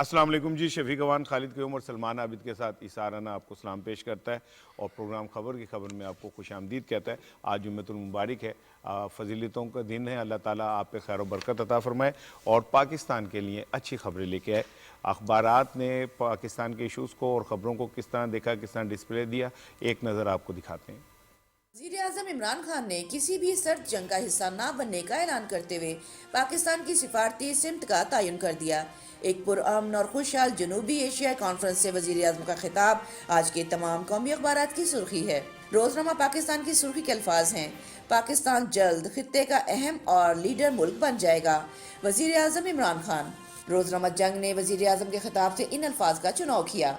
अस्सलाम वालेकुम जी। शफीक अवान, खालिद क़यूम और सलमान आबिद के साथ इसाराना आपको सलाम पेश करता है और प्रोग्राम खबर की खबर में आपको खुशामदीद कहता है। आज जुम्मतुल मुबारक है, फ़जीलतों का दिन है। अल्लाह ताला आप पे खैर बरकत अता फ़रमाए और पाकिस्तान के लिए अच्छी खबरें लेके आए। अखबारात ने पाकिस्तान के इशूज़ को और ख़बरों को किस तरह देखा, किस तरह डिस्प्ले दिया, एक नज़र आपको दिखाते हैं। वज़ीर-ए-आज़म इमरान खान ने किसी भी सर्द जंग का हिस्सा न बनने का ऐलान करते हुए पाकिस्तान की सिफारती सिमत का तयन कर दिया। एक पुरअमन और खुशहाल जनूबी एशिया कॉन्फ्रेंस से वज़ीर-ए-आज़म का खिताब आज के तमाम कौमी अखबारात की सुर्खी है। रोजनामा पाकिस्तान की सुर्खी के अल्फाज हैं, पाकिस्तान जल्द खित्ते का अहम और लीडर मुल्क बन जाएगा। वज़ीर-ए-आज़म इमरान खान। रोजनामा जंग ने वज़ीर-ए-आज़म के खिताब से इन अल्फाज का चुनाव किया।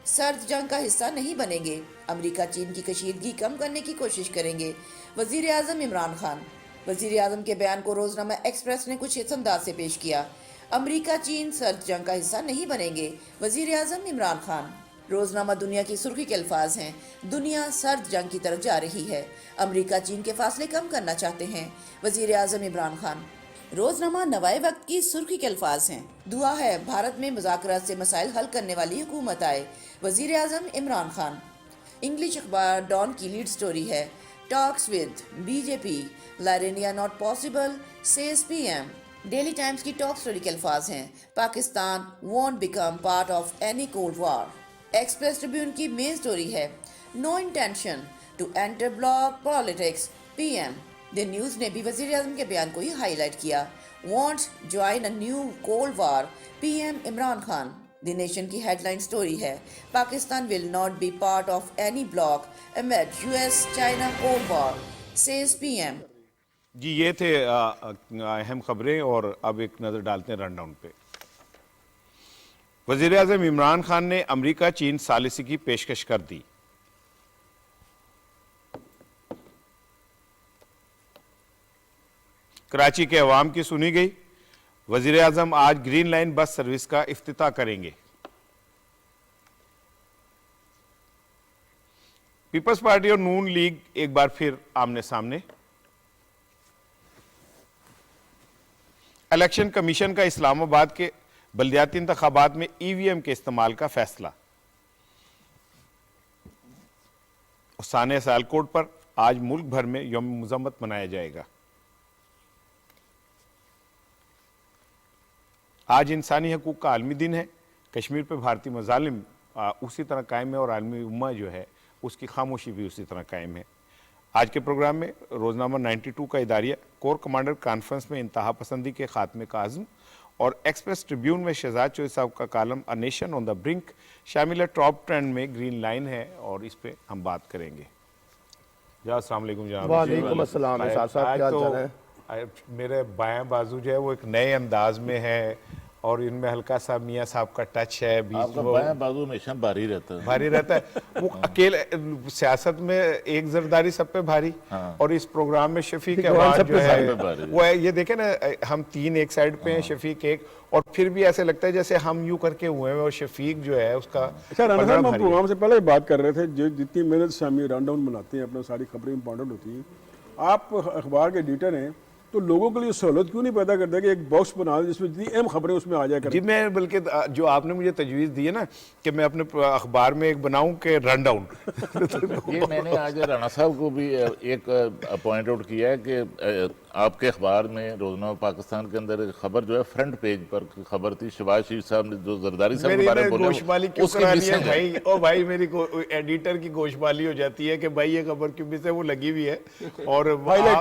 सर्द जंग का हिस्सा नहीं बनेंगे, अमेरिका चीन की कशीदगी कम करने की कोशिश करेंगे। वजीर आजम इमरान खान। वजीर आजम के बयान को रोजनामा एक्सप्रेस ने कुछ इस अंदाज से पेश किया, अमेरिका चीन सर्द जंग का हिस्सा नहीं बनेंगे, वजीर आजम इमरान खान। रोजनामा दुनिया की सुर्खी के अल्फाज हैं, दुनिया सर्द जंग की तरफ जा रही है, अमेरिका चीन के फासले कम करना चाहते हैं, वजीर आजम इमरान खान। रोजनामा नवाए वक्त की सुर्खी के अल्फाज हैं, दुआ है भारत में मुज़ाकरात से मसाइल हल करने वाली हुकूमत आए, वजीर आजम इमरान खान। इंग्लिश अखबार डॉन की लीड स्टोरी है, टॉक्स विद बीजेपी, लारेनिया not possible says PM. Daily Times की टॉप स्टोरी के अल्फाज हैं, Pakistan won't become part of any cold war. Express Tribune की मेन स्टोरी है, no intention to enter bloc politics PM. The news ने भी वज़ीर आज़म के बयान को ही हाईलाइट किया, wants join a new cold war PM Imran Khan. The nation की हेडलाइन स्टोरी है, Pakistan will not be part of any bloc amid US China cold war says PM. जी, ये थे अहम खबरें और अब एक नज़र डालते हैं रनडाउन पे। वज़ीर आज़म इमरान खान ने अमेरिका चीन सालिसी की पेशकश कर दी। कराची के अवाम की सुनी गई। वज़ीर आज़म आज ग्रीन लाइन बस सर्विस का इफ्तिताह करेंगे। पीपल्स पार्टी और नून लीग एक बार फिर आमने सामने। इलेक्शन कमीशन का इस्लामाबाद के बल्दियाती इंतखाबात में ईवीएम के इस्तेमाल का फैसला। साने सियालकोट पर आज मुल्क भर में यौम मुज़म्मत मनाया जाएगा। आज इंसानी हकूक़ का आलमी दिन है। कश्मीर पर भारतीय मज़ालिम उसी तरह कायम है और आलमी उम्मा जो है उसकी खामोशी भी उसी तरह कायम है। आज के प्रोग्राम में रोजनामा 92 का इदारिया, कोर कमांडर कॉन्फ्रेंस में इंतहा पसंदी के खात्मे का आज़म और एक्सप्रेस ट्रिब्यून में शहजाद चौधरी साहब का column a nation on the brink शामिल है। टॉप ट्रेंड में ग्रीन लाइन है और इस पर हम बात करेंगे। अस्सलाम वालेकुम जनाब। वालेकुम अस्सलाम। साहब क्या चल रहा है? मेरे बाएं बाजू जो है वो एक नए अंदाज में है और इनमें हल्का सा मियाँ साहब का टच है। बीच में बाएं बाजू हमेशा भारी रहता है, भारी रहता है। वो अकेले सियासत में एक जरदारी सब पे भारी। हाँ। और इस प्रोग्राम में शफीक अवान जो है वो है, ये देखे ना, हम तीन एक साइड पे हैं, शफीक एक, और फिर भी ऐसे लगता है जैसे हम यूं करके हुए हैं और शफीक जो है उसका। अच्छा राना साहब, हम प्रोग्राम से पहले बात कर रहे थे, जो जितनी मेहनत से हम रनडाउन बनाते हैं, अपना सारी खबरें इंपॉर्टेंट होती हैं, आप अखबार के एडिटर हैं, तो लोगों के लिए सहूलत क्यों नहीं पैदा करता कि एक बॉक्स बना दें जिसमें जितनी अहम खबरें उसमें आ जाए करें? जी, मैं बल्कि जो आपने मुझे तजवीज़ दी है ना कि मैं अपने अखबार में एक बनाऊं कि रन डाउन ये मैंने आज राणा साहब को भी एक पॉइंट आउट किया है कि आपके अखबार में रोजनामा पाकिस्तान के अंदर एक खबर जो है फ्रंट पेज पर खबर थी, शहबाज शरीफ साहब ने जो जरदारी साहब के बारे में बोला, भाई ओ भाई मेरी एडिटर की गोशमाली हो जाती है कि भाई ये खबर क्यों मिस है, वो लगी हुई है और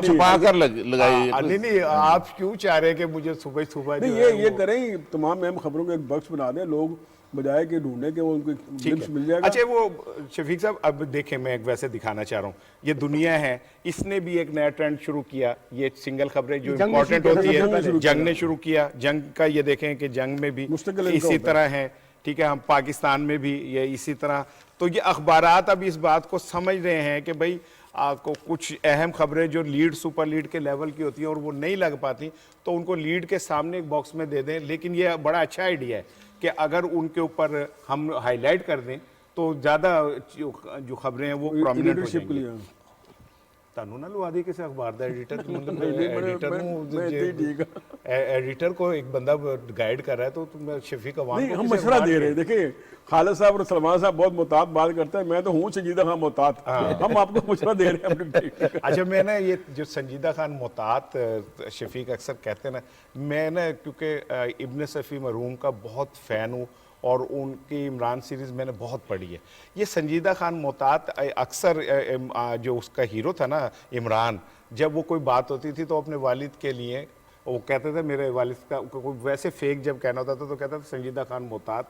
छुपा कर लगाई। नहीं, आप क्यों चाह रहे हैं कि मुझे सुबह सुबह ये करें, तमाम अहम खबरों का एक बॉक्स बना दें, लोग बजाय के ढूंढने के वो उनको मिल जाएगा। अच्छा, वो शफीक साहब अब देखें, मैं एक वैसे दिखाना चाह रहा हूँ, ये दुनिया है, इसने भी एक नया ट्रेंड शुरू किया। ये सिंगल खबरें जो इम्पोर्टेंट होती है, जंग ने शुरू किया। जंग का ये देखें कि जंग में भी इसी तरह है, ठीक है, हम पाकिस्तान में भी ये इसी तरह। तो ये अखबारात अब इस बात को समझ रहे हैं कि भाई आपको कुछ अहम खबरें जो लीड सुपर लीड के लेवल की होती हैं और वो नहीं लग पाती, तो उनको लीड के सामने एक बॉक्स में दे दें। लेकिन ये बड़ा अच्छा आइडिया है कि अगर उनके ऊपर हम हाईलाइट कर दें तो ज़्यादा जो खबरें हैं वो प्रोमिनेंट हो जाएंगी। ਤੁਹਾਨੂੰ ਨਾ ਲਵਾ ਦੇ ਕਿਸੇ ਅਖਬਾਰ ਦਾ ਐਡੀਟਰ मतलब नहीं, एडिटर मैं इतनी ठीक एडिटर को एक बंदा गाइड कर रहा है तो तुम शफीक अवान नहीं, को हम किसी मशवरा अखबार दे के- रहे हैं। देखिए खालिद साहब और सलमान साहब बहुत मुतात बात करते हैं, मैं तो हूँ संजीदा खान मुतात। हम आपको मशवरा दे रहे हैं अपनी अच्छा, मैं ना ये जो संजीदा खान मोहतात शफीक अक्सर कहते हैं ना, मैं ना क्योंकि इब्न सफ़ी मरहूम का बहुत फ़ैन हूँ और उनकी इमरान सीरीज़ मैंने बहुत पढ़ी है। ये संजीदा खान मोहतात अक्सर जो उसका हीरो था ना इमरान, जब वो कोई बात होती थी तो अपने वालिद के लिए वो कहते थे, मेरे वालिद का कोई वैसे फेक जब कहना होता था तो कहता था संजीदा खान मोहतात।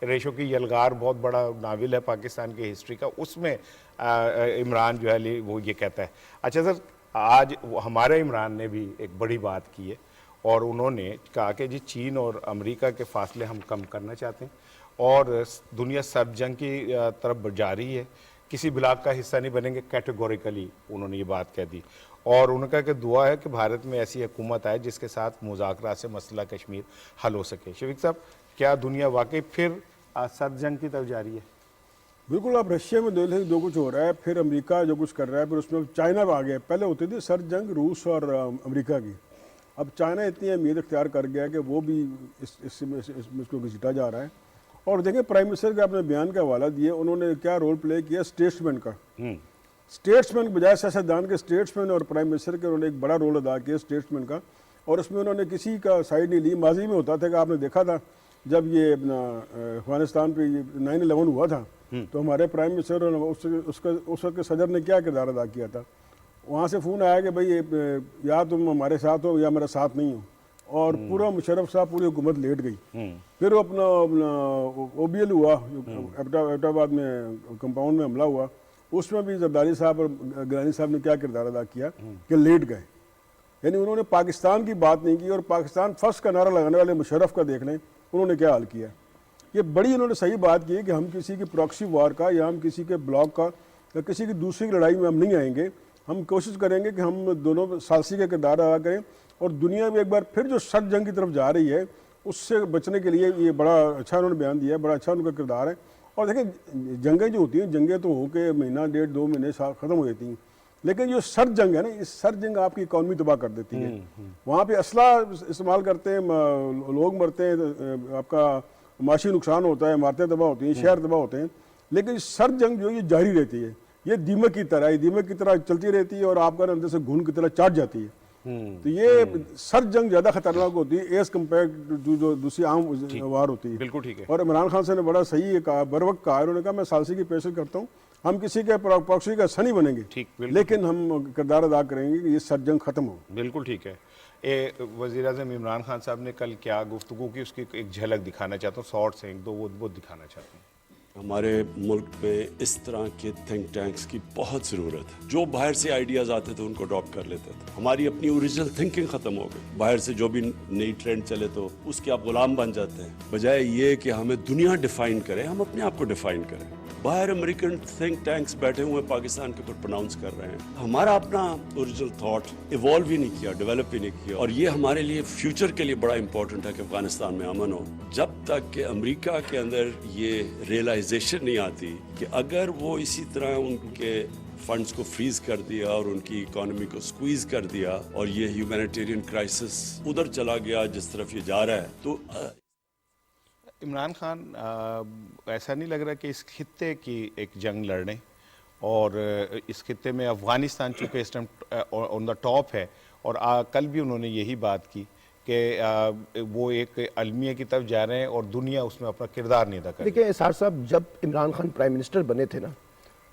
रेशो की यलगार बहुत बड़ा नावल है पाकिस्तान की हिस्ट्री का, उसमें इमरान जो है वो ये कहता है। अच्छा सर, आज हमारे इमरान ने भी एक बड़ी बात की है और उन्होंने कहा कि जी चीन और अमेरिका के फासले हम कम करना चाहते हैं और दुनिया सर्द जंग की तरफ जा रही है, किसी ब्लॉक का हिस्सा नहीं बनेंगे, कैटेगोरिकली उन्होंने ये बात कह दी। और उन्होंने कहा कि दुआ है कि भारत में ऐसी हुकूमत आए जिसके साथ मुज़ाकरात से मसला कश्मीर हल हो सके। शफीक साहब, क्या दुनिया वाकई फिर सर्द जंग की तरफ जा रही है? बिल्कुल। आप रशिया में देख जो कुछ हो रहा है, फिर अमेरिका जो कुछ कर रहा है, फिर उसमें चाइना आ गया। पहले होती थी सर्द जंग रूस और अमेरिका की, अब चाइना इतनी अहमियत इख्तियार कर गया कि वो भी इसमें इसको घसीटा जा रहा है। और देखें प्राइम मिनिस्टर के अपने बयान का हवाला दिए, उन्होंने क्या रोल प्ले किया स्टेट्समैन का। स्टेट्समैन के बजाय सियासतदान के, स्टेट्समैन और प्राइम मिनिस्टर के उन्होंने एक बड़ा रोल अदा किया स्टेट्समैन का, और उसमें उन्होंने किसी का साइड नहीं ली। माजी में होता था कि आपने देखा था जब ये अपना अफगानिस्तान पे 9/11 हुआ था तो हमारे प्राइम मिनिस्टर और उस वक्त के सदर ने क्या किरदार अदा किया था। वहाँ से फ़ोन आया कि भाई या तुम हमारे साथ हो या मेरा साथ नहीं हो, और पूरा मुशर्रफ साहब पूरी हुकूमत लेट गई। फिर वो अपना OBL हुआ, एबटाबाद में कंपाउंड में हमला हुआ, उसमें भी जरदारी साहब और गिलानी साहब ने क्या किरदार अदा किया कि लेट गए। यानी उन्होंने पाकिस्तान की बात नहीं की, और पाकिस्तान फर्स्ट का नारा लगाने वाले मुशर्रफ का देख लें उन्होंने क्या हाल किया। ये बड़ी उन्होंने सही बात की कि हम किसी की प्रॉक्सी वार का या हम किसी के ब्लॉक का या किसी की दूसरी लड़ाई में हम नहीं आएंगे। हम कोशिश करेंगे कि हम दोनों सालसी का किरदार अदा करें, और दुनिया में एक बार फिर जो सर्द जंग की तरफ जा रही है उससे बचने के लिए ये बड़ा अच्छा उन्होंने बयान दिया है, बड़ा अच्छा उनका किरदार है। और देखिए जंगें जो होती हैं, जंगें तो हो के महीना 1.5-2 महीने ख़त्म हो जाती हैं, लेकिन जो सर्द जंग है ना, इस सर्द जंग आपकी इकॉनमी तबाह कर देती है। वहाँ पे असला इस्तेमाल करते हैं, लोग मरते हैं, आपका माशी नुकसान होता है, इमारतें तबाह होती हैं, शहर तबाह होते हैं, लेकिन सर्द जंग जो है ये जारी रहती है। ये दीमक की तरह है, दीमक की तरह चलती रहती है और आपका अंदर से घुन की तरह चाट जाती है। तो ये सर्द जंग ज़्यादा खतरनाक होती है एज कम्पेयर टू जो दूसरी आम वार होती है। बिल्कुल ठीक है। और इमरान खान साहब ने बड़ा सही कहा, बर वक्त कहा, उन्होंने कहा मैं सालसी की पेशकश करता हूँ, हम किसी के प्रॉक्सी का हिस्सा नहीं बनेंगे, ठीक, बिल्कुल। लेकिन हम किरदार अदा करेंगे कि ये सर्द जंग खत्म हो। बिल्कुल ठीक है। वज़ीर आज़म इमरान खान साहब ने कल क्या गुफ्तगू की, उसकी एक झलक दिखाना चाहता हूँ, शॉर्ट्स हैं एक दो, वो दिखाना चाहता हूँ। हमारे मुल्क में इस तरह के थिंक टैंक्स की बहुत ज़रूरत है। जो बाहर से आइडियाज़ आते थे उनको अडॉप्ट कर लेते थे। हमारी अपनी ओरिजिनल थिंकिंग ख़त्म हो गई। बाहर से जो भी नई ट्रेंड चले तो उसके आप गुलाम बन जाते हैं, बजाय ये कि हमें दुनिया डिफाइन करे, हम अपने आप को डिफाइन करें। बाहर अमेरिकन थिंक टैंक्स बैठे हुए पाकिस्तान के ऊपर प्रोनाउंस कर रहे हैं, हमारा अपना ओरिजिनल थॉट इवॉल्व ही नहीं किया, डेवलप ही नहीं किया। और ये हमारे लिए फ्यूचर के लिए बड़ा इंपॉर्टेंट है कि अफगानिस्तान में अमन हो। जब तक कि अमेरिका के अंदर ये रियलाइजेशन नहीं आती कि अगर वो इसी तरह उनके फंड्स को फ्रीज कर दिया और उनकी इकोनॉमी को स्क्वीज कर दिया और ये ह्यूमैनिटेरियन क्राइसिस उधर चला गया जिस तरफ ये जा रहा है, तो इमरान खान ऐसा नहीं लग रहा कि इस खित्ते की एक जंग लड़ने, और इस खित्ते में अफ़गानिस्तान चूँकि इस टाइम ऑन द टॉप है, और कल भी उन्होंने यही बात की कि वो एक अलमिया की तरफ जा रहे हैं और दुनिया उसमें अपना किरदार नहीं अदा कर रही। देखिए एसार साहब, जब इमरान खान प्राइम मिनिस्टर बने थे ना,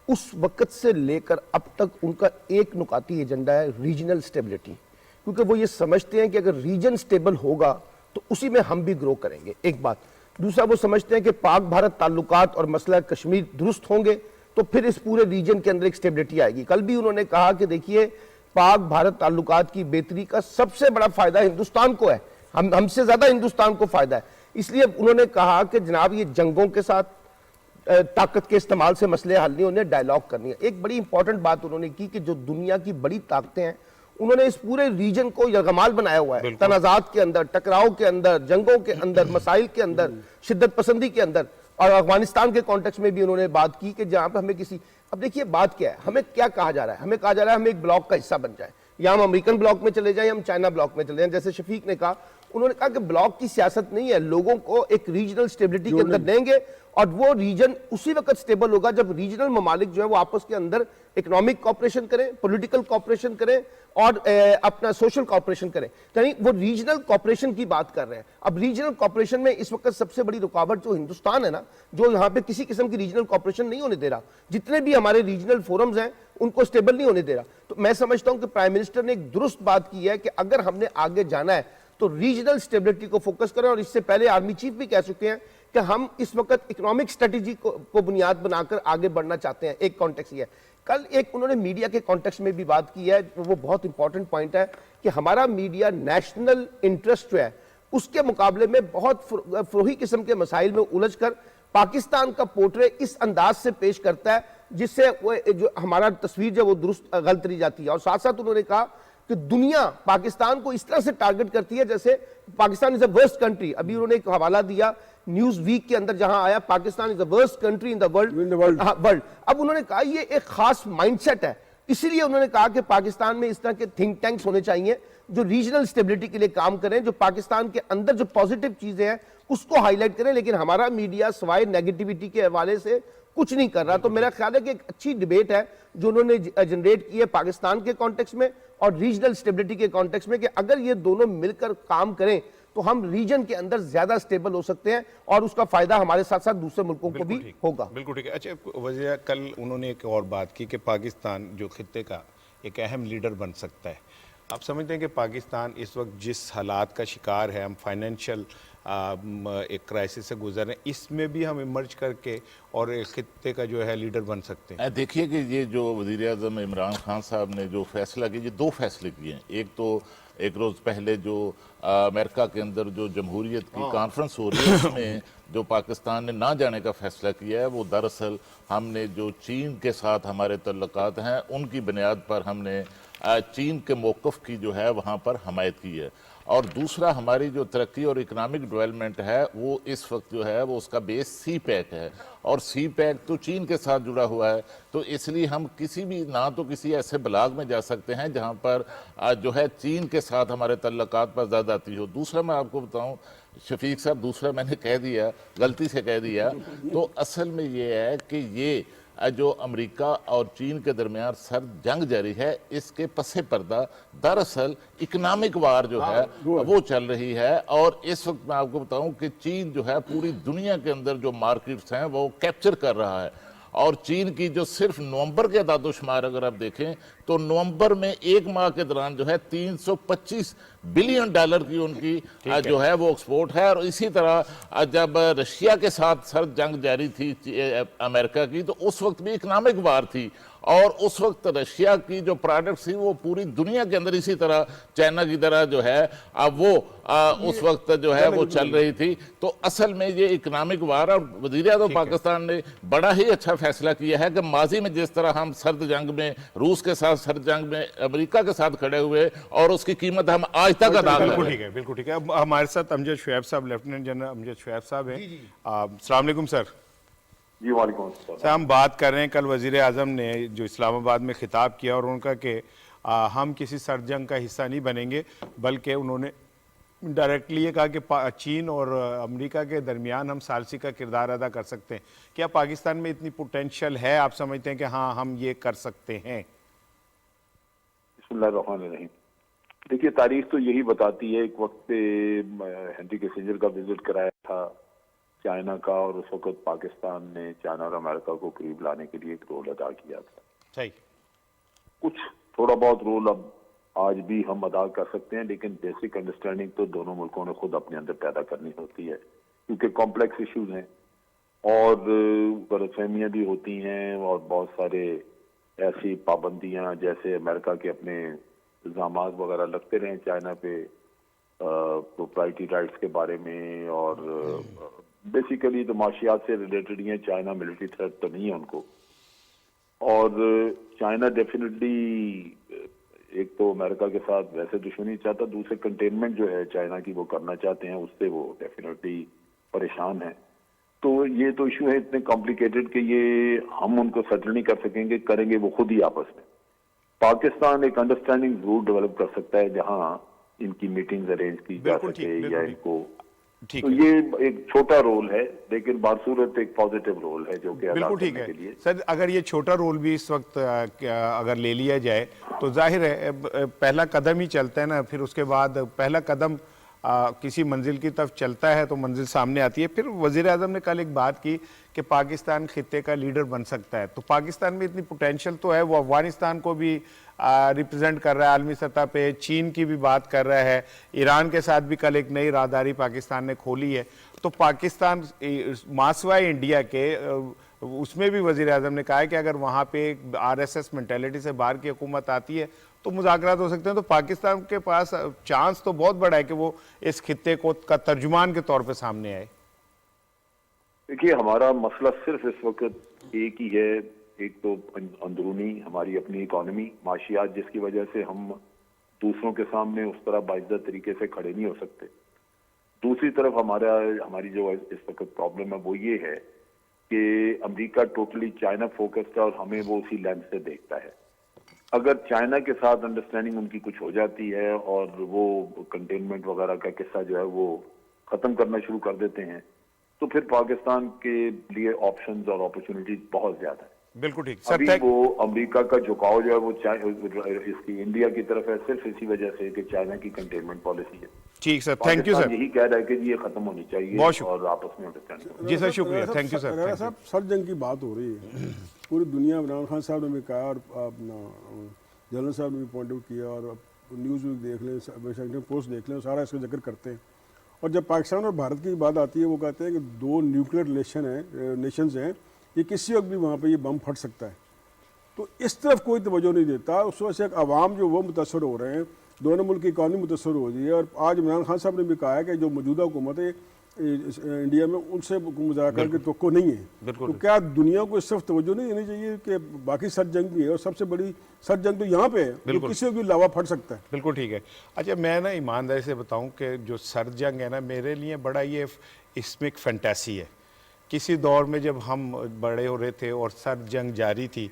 उस वक्त से लेकर अब तक उनका एक नुकाती एजेंडा है रीजनल स्टेबिलिटी, क्योंकि वो ये समझते हैं कि अगर रीजन स्टेबल होगा तो उसी में हम भी ग्रो करेंगे, एक बात। दूसरा, वो समझते हैं कि पाक भारत ताल्लुकात और मसला कश्मीर दुरुस्त होंगे तो फिर इस पूरे रीजन के अंदर एक स्टेबिलिटी आएगी। कल भी उन्होंने कहा कि देखिए पाक भारत ताल्लुकात की बेहतरी का सबसे बड़ा फायदा हिंदुस्तान को है, हमसे ज्यादा हिंदुस्तान को फायदा है। इसलिए उन्होंने कहा कि जनाब ये जंगों के साथ ताकत के इस्तेमाल से मसले हल नहीं, उन्हें डायलॉग करनी है। एक बड़ी इंपॉर्टेंट बात उन्होंने की कि जो दुनिया की बड़ी ताकतें हैं उन्होंने इस पूरे रीजन को यरगमाल बनाया हुआ है, तनाजात के अंदर, टकराव के अंदर, जंगों के अंदर, मसाइल के अंदर, शिद्दत पसंदी के अंदर। और अफगानिस्तान के कॉन्टेक्स्ट में भी उन्होंने बात की कि जहां पर हमें किसी अब देखिए बात क्या है, हमें क्या कहा जा रहा है, हमें कहा जा रहा है हम एक ब्लॉक का हिस्सा बन जाए, या हम अमेरिकन ब्लॉक में चले जाएं, हम चाइना ब्लॉक में चले जाएं। जैसे शफीक ने कहा, उन्होंने कहा कि ब्लॉक की सियासत नहीं है, लोगों को एक रीजनल स्टेबिलिटी के अंदर देंगे और वो रीजन उसी वक्त स्टेबल होगा जब रीजनल ममालिक जो है वो आपस के अंदर इकोनॉमिक कॉपरेशन करें, पॉलिटिकल कॉपरेशन करें और अपना सोशल कॉपरेशन करें। यानी वो रीजनल कॉपरेशन की बात कर रहे हैं। अब रीजनल कॉपरेशन में इस वक्त सबसे बड़ी रुकावट जो हिंदुस्तान है ना, जो यहाँ पे किसी किस्म की रीजनल कॉपरेशन नहीं होने दे रहा, जितने भी हमारे रीजनल फोरम्स हैं उनको स्टेबल नहीं होने दे रहा। तो मैं समझता हूं कि प्राइम मिनिस्टर ने एक दुरुस्त बात की है कि अगर हमने आगे जाना है तो रीजनल स्टेबिलिटी को फोकस करें। और इससे पहले आर्मी चीफ भी कह चुके हैं कि हम इस वक्त इकोनॉमिक स्ट्रेटेजी को बुनियाद बनाकर आगे बढ़ना चाहते हैं। एक कॉन्टेक्स्ट ये है। कल एक उन्होंने मीडिया के कॉन्टेक्स्ट में भी बात की है, वो बहुत इंपॉर्टेंट पॉइंट है कि हमारा मीडिया नेशनल इंटरेस्ट जो है उसके मुकाबले में बहुत फ्रोही किस्म के मसाइल में उलझकर पाकिस्तान का पोर्ट्रे इस अंदाज से पेश करता है जिससे वो जो हमारा तस्वीर जो वो दुरुस्त गलत रही जाती है। और साथ साथ उन्होंने कहा कि दुनिया पाकिस्तान को इस तरह से टारगेट करती है जैसे Pakistan is the worst country. अभी उन्होंने एक हवाला दिया न्यूज वीक के अंदर जहां आया Pakistan is the worst country in the world. अब उन्होंने कहा ये एक खास माइंडसेट है, इसीलिए उन्होंने कहा कि पाकिस्तान में इस तरह के थिंक टैंक्स होने चाहिए जो रीजनल स्टेबिलिटी के लिए काम करें, जो पाकिस्तान के अंदर जो पॉजिटिव चीजें हैं उसको हाईलाइट करें। लेकिन हमारा मीडिया सवाए नेगेटिविटी के हवाले से कुछ नहीं कर रहा। तो मेरा ख्याल है कि एक अच्छी डिबेट है जो उन्होंने जनरेट की है पाकिस्तान के कॉन्टेक्स्ट में और रीजनल स्टेबिलिटी के कॉन्टेक्स्ट में, कि अगर ये दोनों मिलकर काम करें तो हम रीजन के अंदर ज्यादा स्टेबल हो सकते हैं और उसका फायदा हमारे साथ साथ दूसरे मुल्कों को भी होगा। बिल्कुल ठीक है। अच्छा वज़ीर, कल उन्होंने एक और बात की कि पाकिस्तान जो खित्ते का एक अहम लीडर बन सकता है। आप समझते हैं कि पाकिस्तान इस वक्त जिस हालात का शिकार है, हम फाइनेंशियल एक क्राइसिस से गुजर रहे हैं, इसमें भी हम इमर्ज करके और एक खित्ते का जो है लीडर बन सकते हैं? देखिए कि ये जो वज़ीर-ए-आज़म इमरान खान साहब ने जो फैसला किया, ये दो फैसले किए हैं। एक तो एक रोज़ पहले जो अमेरिका के अंदर जो जमहूरियत की कॉन्फ्रेंस हो रही है उसमें जो पाकिस्तान ने ना जाने का फैसला किया है, वो दरअसल हमने जो चीन के साथ हमारे तल्लुकात हैं उनकी बुनियाद पर हमने चीन के मौक़िफ़ की जो है वहाँ पर हमायत की है। और दूसरा हमारी जो तरक्की और इकनॉमिक डेवलपमेंट है वो इस वक्त जो है वो उसका बेस सी पैक है और सी पैक तो चीन के साथ जुड़ा हुआ है। तो इसलिए हम किसी भी ना तो किसी ऐसे ब्लॉक में जा सकते हैं जहाँ पर जो है चीन के साथ हमारे तल्लुकात पर ज़्यादती हो। दूसरा मैं आपको बताऊँ शफीक साहब, दूसरा मैंने कह दिया, गलती से कह दिया, तो असल में ये है कि ये जो अमेरिका और चीन के दरमियान सर्द जंग जारी है, इसके पसे पर्दा दरअसल इकोनॉमिक वार जो है वो चल रही है। और इस वक्त मैं आपको बताऊं कि चीन जो है पूरी दुनिया के अंदर जो मार्केट्स हैं वो कैप्चर कर रहा है। और चीन की जो सिर्फ नवंबर के दादोशुमार अगर आप देखें तो नवंबर में एक माह के दौरान जो है 325 बिलियन डॉलर की उनकी जो है वो एक्सपोर्ट है। और इसी तरह जब रशिया के साथ सर्द जंग जारी थी अमेरिका की, तो उस वक्त भी इकोनॉमिक वार थी और उस वक्त रशिया की जो प्रोडक्ट्स थी वो पूरी दुनिया के अंदर इसी तरह चाइना की तरह जो है अब वो उस वक्त जो है वो चल रही थी। तो असल में ये इकोनॉमिक वार, और वज़ीर-ए-आज़म पाकिस्तान ने बड़ा ही अच्छा फैसला किया है कि माजी में जिस तरह हम सर्द जंग में रूस के साथ, सर्द जंग में अमेरिका के साथ खड़े हुए और उसकी कीमत हम आज तक अदा कर रहे हैं। बिल्कुल ठीक है। अब हमारे साथ अमजद शुएब साहब, लेफ्टिनेंट जनरल अमजद शुएब साहब हैं। अस्सलाम वालेकुम सर। जी वालेकुम अस्सलाम। सर हम बात कर रहे हैं, कल वज़ीर आज़म ने जो इस्लामाबाद में खिताब किया और उनका कि हम किसी सर्द जंग का हिस्सा नहीं बनेंगे, बल्कि उन्होंने डायरेक्टली ये कहा कि चीन और अमेरिका के दरमियान हम सालसी का किरदार अदा कर सकते हैं। क्या पाकिस्तान में इतनी पोटेंशियल है, आप समझते हैं कि हाँ हम ये कर सकते हैं? बिस्मिल्लाहिर्रहमानिर्रहीम। देखिए तारीख तो यही बताती है, एक वक्त पे हेनरी किसिंजर का विजिट कराया था चाइना का और उस वक्त पाकिस्तान ने चाइना और अमेरिका को करीब लाने के लिए एक रोल अदा किया था। सही। कुछ थोड़ा बहुत रोल अब आज भी हम अदा कर सकते हैं, लेकिन बेसिक अंडरस्टैंडिंग तो दोनों मुल्कों ने खुद अपने अंदर पैदा करनी होती है, क्योंकि कॉम्प्लेक्स इश्यूज हैं और गलतफहमियां भी होती हैं और बहुत सारे ऐसी पाबंदियां, जैसे अमेरिका के अपने इल्जाम वगैरह लगते रहे चाइना पे प्रोप्राइटी राइट्स के बारे में, और बेसिकली तो माशियात से रिलेटेड ही है। चाइना मिलिट्री थ्रेट तो नहीं है उनको, और चाइना डेफिनेटली एक तो अमेरिका के साथ वैसे दुश्मनी चाहता, दूसरे कंटेनमेंट जो है चाइना की वो करना चाहते हैं, उससे वो डेफिनेटली परेशान है। तो ये तो इशू है इतने कॉम्प्लिकेटेड कि ये हम उनको सेटल नहीं कर सकेंगे, करेंगे वो खुद ही आपस में। पाकिस्तान एक अंडरस्टैंडिंग जरूर डेवलप कर सकता है जहां इनकी मीटिंग्स अरेंज की जा बिल्कुल सके ठीक, या बिल्कुल इनको, ठीक तो है। ये एक छोटा रोल है लेकिन बासूरत एक पॉजिटिव रोल है जो कि अदा बिल्कुल ठीक करने है के लिए। सर, अगर ये छोटा रोल भी इस वक्त अगर ले लिया जाए तो जाहिर है पहला कदम ही चलता है ना, फिर उसके बाद पहला कदम किसी मंजिल की तरफ चलता है तो मंजिल सामने आती है। फिर वजीर आजम ने कल एक बात की कि पाकिस्तान खित्ते का लीडर बन सकता है, तो पाकिस्तान में इतनी पोटेंशियल तो है, वो अफगानिस्तान को भी रिप्रेजेंट कर रहा है आलमी सतह पे, चीन की भी बात कर रहा है, ईरान के साथ भी कल एक नई राहदारी पाकिस्तान ने खोली है। तो पाकिस्तान मासवाए इंडिया के उसमें भी वजीर आजम ने कहा है कि अगर वहाँ पे आरएसएस मेंटेलिटी से बाहर की हुकूमत आती है तो मुज़ाकरात हो सकते हैं। तो पाकिस्तान के पास चांस तो बहुत बड़ा है कि वो इस खित्ते को का तर्जुमान के तौर पे सामने आए। देखिए हमारा मसला सिर्फ इस वक्त एक ही है, एक तो अंदरूनी हमारी अपनी इकोनॉमी माशियात, जिसकी वजह से हम दूसरों के सामने उस तरह बाइज्जत तरीके से खड़े नहीं हो सकते। दूसरी तरफ हमारी जो इस वक्त प्रॉब्लम है वो ये है कि अमेरिका टोटली चाइना फोकस्ड है और हमें वो उसी लेंस से देखता है। अगर चाइना के साथ अंडरस्टैंडिंग उनकी कुछ हो जाती है और वो कंटेनमेंट वगैरह का किस्सा जो है वो खत्म करना शुरू कर देते हैं तो फिर पाकिस्तान के लिए ऑप्शंस और अपॉर्चुनिटीज बहुत ज्यादा है। बिल्कुल ठीक अभी सर। वो अमेरिका का झुकाव जो है वो इसकी इंडिया की तरफ है सिर्फ इसी वजह से कि चाइना की कंटेनमेंट पॉलिसी है। ठीक सर, थैंक यू सर। यही कह रहा है कि ये खत्म होनी चाहिए बहुत शुक्रिया। और आपस में अंडरस्टैंडिंग। जी सर, शुक्रिया, थैंक यू सर। राणा साहब, सर जंग की बात हो रही है पूरी दुनिया, इमरान खान साहब ने भी कहा और अपना जनरल साहब ने भी पॉइंट आउट किया और न्यूज़ भी देख लें, वाशिंगटन पोस्ट देख लें, सारा इसका जिक्र करते हैं। और जब पाकिस्तान और भारत की बात आती है वो कहते हैं कि दो न्यूक्लियर नेशंस हैं, ये किसी वक्त भी वहाँ पे ये बम फट सकता है। तो इस तरफ कोई तवज्जो नहीं देता। उस वजह से अवाम जो वो मुतासर हो रहे हैं, दोनों मुल्क की इकॉनमी मुतासर हो रही है। और आज इमरान खान साहब ने भी कहा है कि जो मौजूदा हुकूमत है इंडिया में उनसे मुज़ाकरा की तवक्को नहीं है। तो क्या दुनिया को इस तरफ तवज्जो नहीं देनी चाहिए कि बाकी सर जंग भी है और सबसे बड़ी सर जंग तो यहाँ पे है, जो किसी भी लावा फट सकता है। बिल्कुल ठीक है। अच्छा, मैं ना ईमानदारी से बताऊं कि जो सर जंग है ना, मेरे लिए बड़ा ये इसमें एक फैंटेसी है। किसी दौर में जब हम बड़े हो रहे थे और सर जंग जारी थी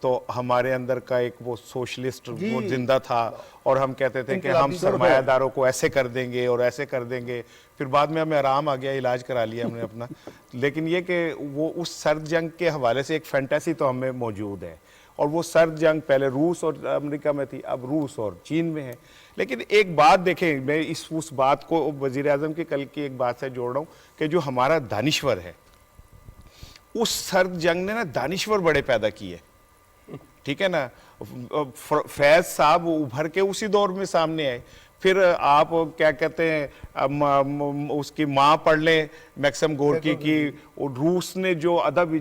तो हमारे अंदर का एक वो सोशलिस्ट वो जिंदा था और हम कहते थे कि हम सरमायादारों को ऐसे कर देंगे और ऐसे कर देंगे। फिर बाद में हमें आराम आ गया, इलाज करा लिया हमने अपना। लेकिन ये कि वो उस सर जंग के हवाले से एक फैंटेसी तो हमें मौजूद है। और वो सर जंग पहले रूस और अमेरिका में थी, अब रूस और चीन में है। लेकिन एक बात देखें, मैं उस बात को वजीर आजम की कल की एक बात से जोड़ रहा हूँ कि जो हमारा दानिश्वर है, उस सर जंग ने ना दानिश्वर बड़े पैदा किए, ठीक है ना। फैज साहब उभर के उसी दौर में सामने आए। फिर आप क्या कहते हैं, उसकी माँ पढ़ लें मैक्सिम गोर्की की, रूस ने जो अदब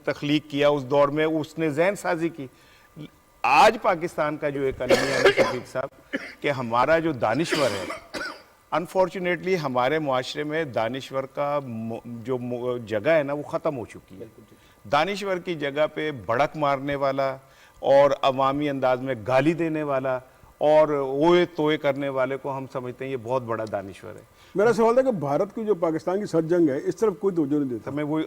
तख्लीक किया उस दौर में, उसने जहन साजी की। आज पाकिस्तान का जो एक अलमिया है शफीक साहब, कि हमारा जो दानिश्वर है, अनफॉर्चुनेटली हमारे मुआशरे में दानिश्वर का जो जगह है ना वो ख़त्म हो चुकी है। दानिश्वर की जगह पे भड़क मारने वाला और अवामी अंदाज में गाली देने वाला और ओए तोए करने वाले को हम समझते हैं ये बहुत बड़ा दानिश्वर है। मेरा सवाल था कि भारत की जो पाकिस्तान की सर जंग है इस तरफ कोई तवज्जो नहीं देता। मैं वो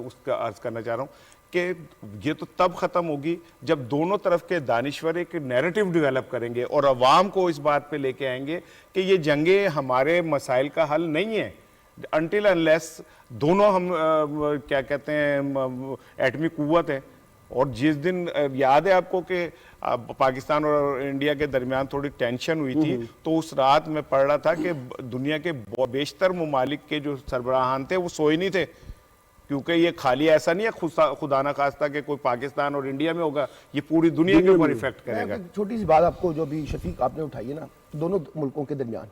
उसका अर्ज करना चाह रहा हूँ कि ये तो तब ख़त्म होगी जब दोनों तरफ के दानिश्वर एक नैरेटिव डेवलप करेंगे और अवाम को इस बात पे लेके आएंगे कि ये जंगें हमारे मसाइल का हल नहीं है, अनटिल अनलेस दोनों हम क्या कहते हैं एटमी कुव्वत है। और जिस दिन याद है आपको कि पाकिस्तान और इंडिया के दरमियान थोड़ी टेंशन हुई थी, तो उस रात में पढ़ रहा था कि दुनिया के बेशतर ममालिक के जो सरबराहान थे वो सोए नहीं थे, क्योंकि ये खाली ऐसा नहीं है खुदा ना खास्ता कि कोई पाकिस्तान और इंडिया में होगा, ये पूरी दुनिया के ऊपर इफेक्ट करेगा। छोटी सी बात आपको जो भी शफीक आपने उठाई है ना, दोनों मुल्कों के दरमियान,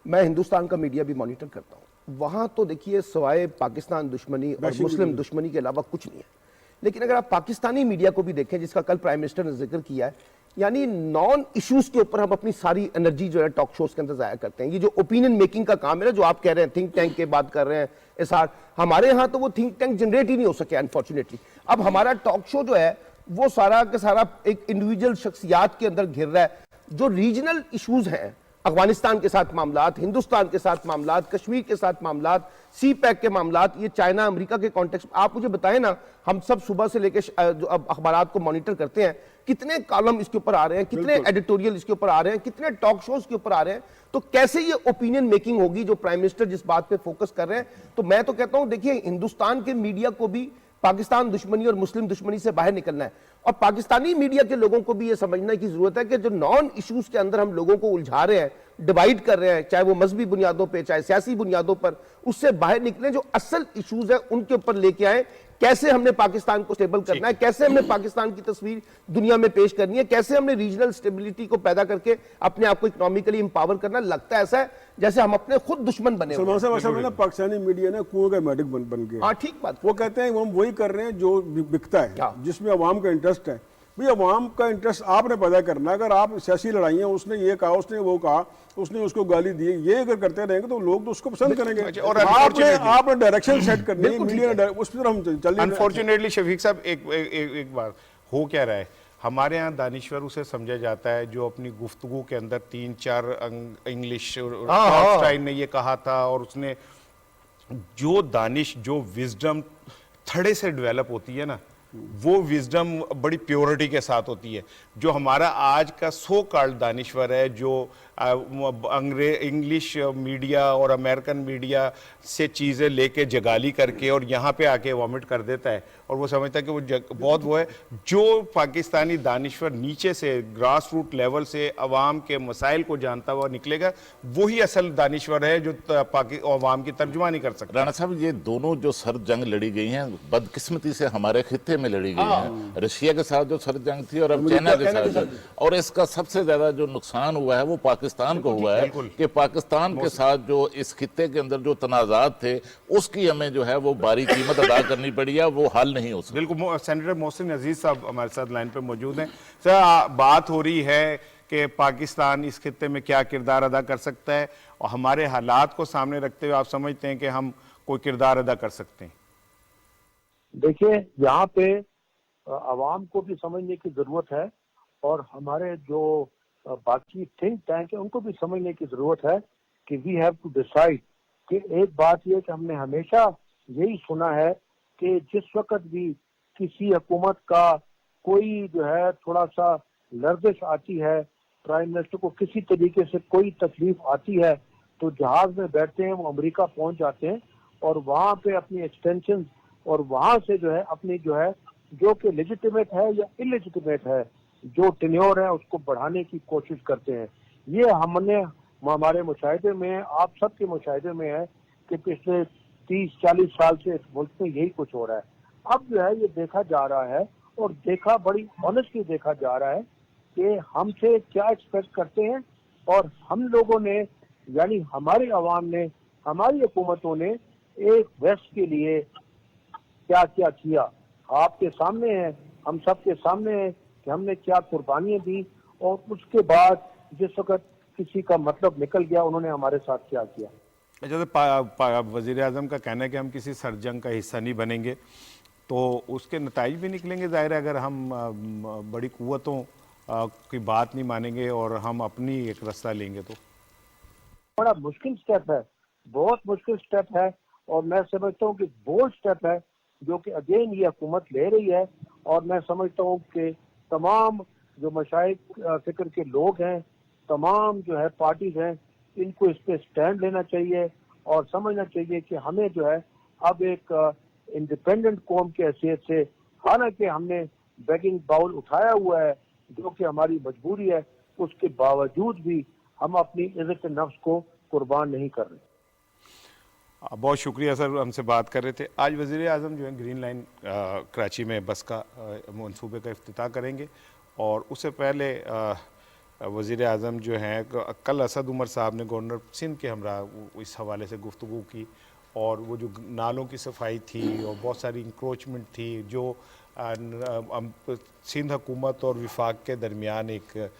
मैं हिंदुस्तान का मीडिया भी मॉनिटर करता हूँ। वहाँ तो देखिए सवाए पाकिस्तान दुश्मनी और मुस्लिम दुश्मनी के अलावा कुछ नहीं है। लेकिन अगर आप पाकिस्तानी मीडिया को भी देखें, जिसका कल प्राइम मिनिस्टर ने जिक्र किया है, यानी नॉन इश्यूज के ऊपर हम अपनी सारी एनर्जी जो है टॉक शोज के अंदर जाया करते हैं। ये जो ओपिनियन मेकिंग का काम है ना, जो आप कह रहे हैं थिंक टैंक के बात कर रहे हैं इसार, हमारे यहाँ तो वो थिंक टैंक जनरेट ही नहीं हो सके अनफॉर्चुनेटली। अब हमारा टॉक शो जो है वो सारा का सारा एक इंडिविजुअल शख्सियात के अंदर घिर रहा है। जो रीजनल इश्यूज हैं अफगानिस्तान के साथ मामलात, हिंदुस्तान के साथ मामलात, कश्मीर के साथ मामलात, सी पैक के मामलात, ये चाइना अमेरिका के कॉन्टेक्स्ट। आप मुझे बताएं ना, हम सब सुबह से लेकर जो अब अखबारात को मॉनिटर करते हैं, कितने कॉलम इसके ऊपर आ रहे हैं, कितने एडिटोरियल इसके ऊपर आ रहे हैं, कितने टॉक शोज के ऊपर आ रहे हैं। तो कैसे ये ओपिनियन मेकिंग होगी जो प्राइम मिनिस्टर जिस बात पे फोकस कर रहे हैं। तो मैं तो कहता हूं, देखिए, हिंदुस्तान के मीडिया को भी पाकिस्तान दुश्मनी और मुस्लिम दुश्मनी से बाहर निकलना है, और पाकिस्तानी मीडिया के लोगों को भी यह समझने की जरूरत है कि जो नॉन इश्यूज के अंदर हम लोगों को उलझा रहे हैं, डिवाइड कर रहे हैं, चाहे वो मजहबी बुनियादों पे, चाहे सियासी बुनियादों पर, उससे बाहर निकले, जो असल इश्यूज है उनके ऊपर लेके आए। कैसे हमने पाकिस्तान को स्टेबल करना है, कैसे हमने पाकिस्तान की तस्वीर दुनिया में पेश करनी है, कैसे हमने रीजनल स्टेबिलिटी को पैदा करके अपने आप को इकोनॉमिकली इंपावर करना। लगता है ऐसा है जैसे हम अपने खुद दुश्मन बने हुए हैं। सलमान साहब, असल में ना पाकिस्तानी मीडिया ना कुएं का मेडिक बन गया। हाँ, ठीक बात। वो कहते हैं हम वही कर रहे हैं जो बिकता है, जिसमें अवाम का इंटरेस्ट है। भाई, अवाम का इंटरेस्ट आपने पैदा करना है। अगर आप सियासी लड़ाइयाँ, उसने ये कहा, उसने वो कहा, उसने उसको गाली दी, ये अगर करते रहेंगे तो लोग तो उसको पसंद करेंगे। और आपने डायरेक्शन सेट करनी है, मीडिया ने उस पर हम चल। अनफॉर्चुनेटली शफीक साहब, एक बार हो क्या रहा है, हमारे यहाँ दानिश्वर उसे समझा जाता है जो अपनी गुफ्तगू के अंदर 3-4 इंग्लिश, टॉलस्टॉय ने ये कहा था, और उसने जो दानिश, जो विजडम थड़े से डेवलप होती है ना, वो विजडम बड़ी प्योरिटी के साथ होती है। जो हमारा आज का सो कॉल्ड दानिश्वर है, जो इंग्लिश मीडिया और अमेरिकन मीडिया से चीज़ें लेके जगाली करके और यहाँ पे आके वॉमिट कर देता है, और वो समझता है कि वो बहुत वो है। जो पाकिस्तानी दानिश्वर नीचे से, ग्रास रूट लेवल से अवाम के मसाइल को जानता हुआ निकलेगा, वही असल दानिश्वर है जो अवाम की तर्जुमानी कर सकता है। राणा साहब, ये दोनों जो सर्द जंग लड़ी गई हैं, बदकिस्मती से हमारे खित्ते में लड़ी गई हैं। रशिया के साथ जो सर्द जंग थी और अब चाइना के साथ, और इसका सबसे ज्यादा जो नुकसान हुआ है वो पाकिस्तान को हुआ है कि पाकिस्तान के साथ जो इस खित्ते के अंदर जो तनाजात थे, उसकी हमें जो है वो भारी कीमत अदा करनी पड़ी है, वो हल नहीं हो सकता। बिल्कुल। सेनेटर मोहसिन अजीज साहब हमारे साथ लाइन पे मौजूद हैं। सर, बात हो रही है कि पाकिस्तान इस खित्ते में क्या किरदार अदा कर सकता है, और हमारे हालात को सामने रखते हुए आप समझते हैं कि हम कोई किरदार अदा कर सकते हैं? देखिए, यहाँ पे अवाम को भी समझने की जरूरत है, और हमारे जो बाकी थिंक टैंक है उनको भी समझने की जरूरत है कि वी हैव टू डिसाइड। कि एक बात ये कि हमने हमेशा यही सुना है कि जिस वक्त भी किसी हुकूमत का कोई जो है थोड़ा सा लर्जिश आती है, प्राइम मिनिस्टर को किसी तरीके से कोई तकलीफ आती है, तो जहाज में बैठते हैं, वो अमेरिका पहुंच जाते हैं, और वहां पे अपनी एक्सटेंशन, और वहां से जो है अपनी जो है जो कि लेजिटिमेट है या इलेजिटिमेट है, जो टेन्योर है उसको बढ़ाने की कोशिश करते हैं। ये हमने हमारे मुशाहिदे में, आप सबके मुशाहिदे में है कि पिछले 30-40 साल से इस मुल्क में यही कुछ हो रहा है। अब जो है ये देखा जा रहा है, और देखा बड़ी ऑनेस्टली देखा जा रहा है कि हमसे क्या एक्सपेक्ट करते हैं, और हम लोगों ने, यानी हमारे अवाम ने, हमारी हुकूमतों ने एक वेस्ट के लिए क्या क्या किया। आपके सामने है, हम सबके सामने है कि हमने क्या कुर्बानियां दी, और उसके बाद जिस वक्त किसी का मतलब निकल गया, उन्होंने हमारे साथ क्या किया। अच्छा, तो वज़ीर आज़म का कहना है कि हम किसी सरजंग का हिस्सा नहीं बनेंगे, तो उसके नताइज भी निकलेंगे ज़ाहिर है, अगर हम बड़ी कुव्वतों की बात नहीं मानेंगे और हम अपनी एक रास्ता लेंगे तो। बड़ा मुश्किल स्टेप है, बहुत मुश्किल स्टेप है, और मैं समझता हूँ कि बोल्ड स्टेप है जो कि अगेन ये हुकूमत ले रही है। और मैं समझता हूँ कि तमाम जो मशाइख फिक्र के लोग हैं, तमाम जो है पार्टीज हैं, इनको इस पे स्टैंड लेना चाहिए, और समझना चाहिए कि हमें जो है अब एक इंडिपेंडेंट कौम की हैसियत से, हालांकि हमने बैगिंग बाउल उठाया हुआ है जो कि हमारी मजबूरी है, उसके बावजूद भी हम अपनी इज्जत नफ्स को कुर्बान नहीं कर रहे। बहुत शुक्रिया सर, हमसे बात कर रहे थे। आज वज़ीर आज़म जो है ग्रीन लाइन कराची में बस का मंसूबे का इफ्तिताह करेंगे, और उससे पहले वज़ीर आज़म जो हैं, कल असद उमर साहब ने गवर्नर सिंध के हमरा इस हवाले से गुफ्तगू की, और वो जो नालों की सफाई थी और बहुत सारी इंक्रोचमेंट थी जो सिंध हुकूमत और विफाक के दरमियान एक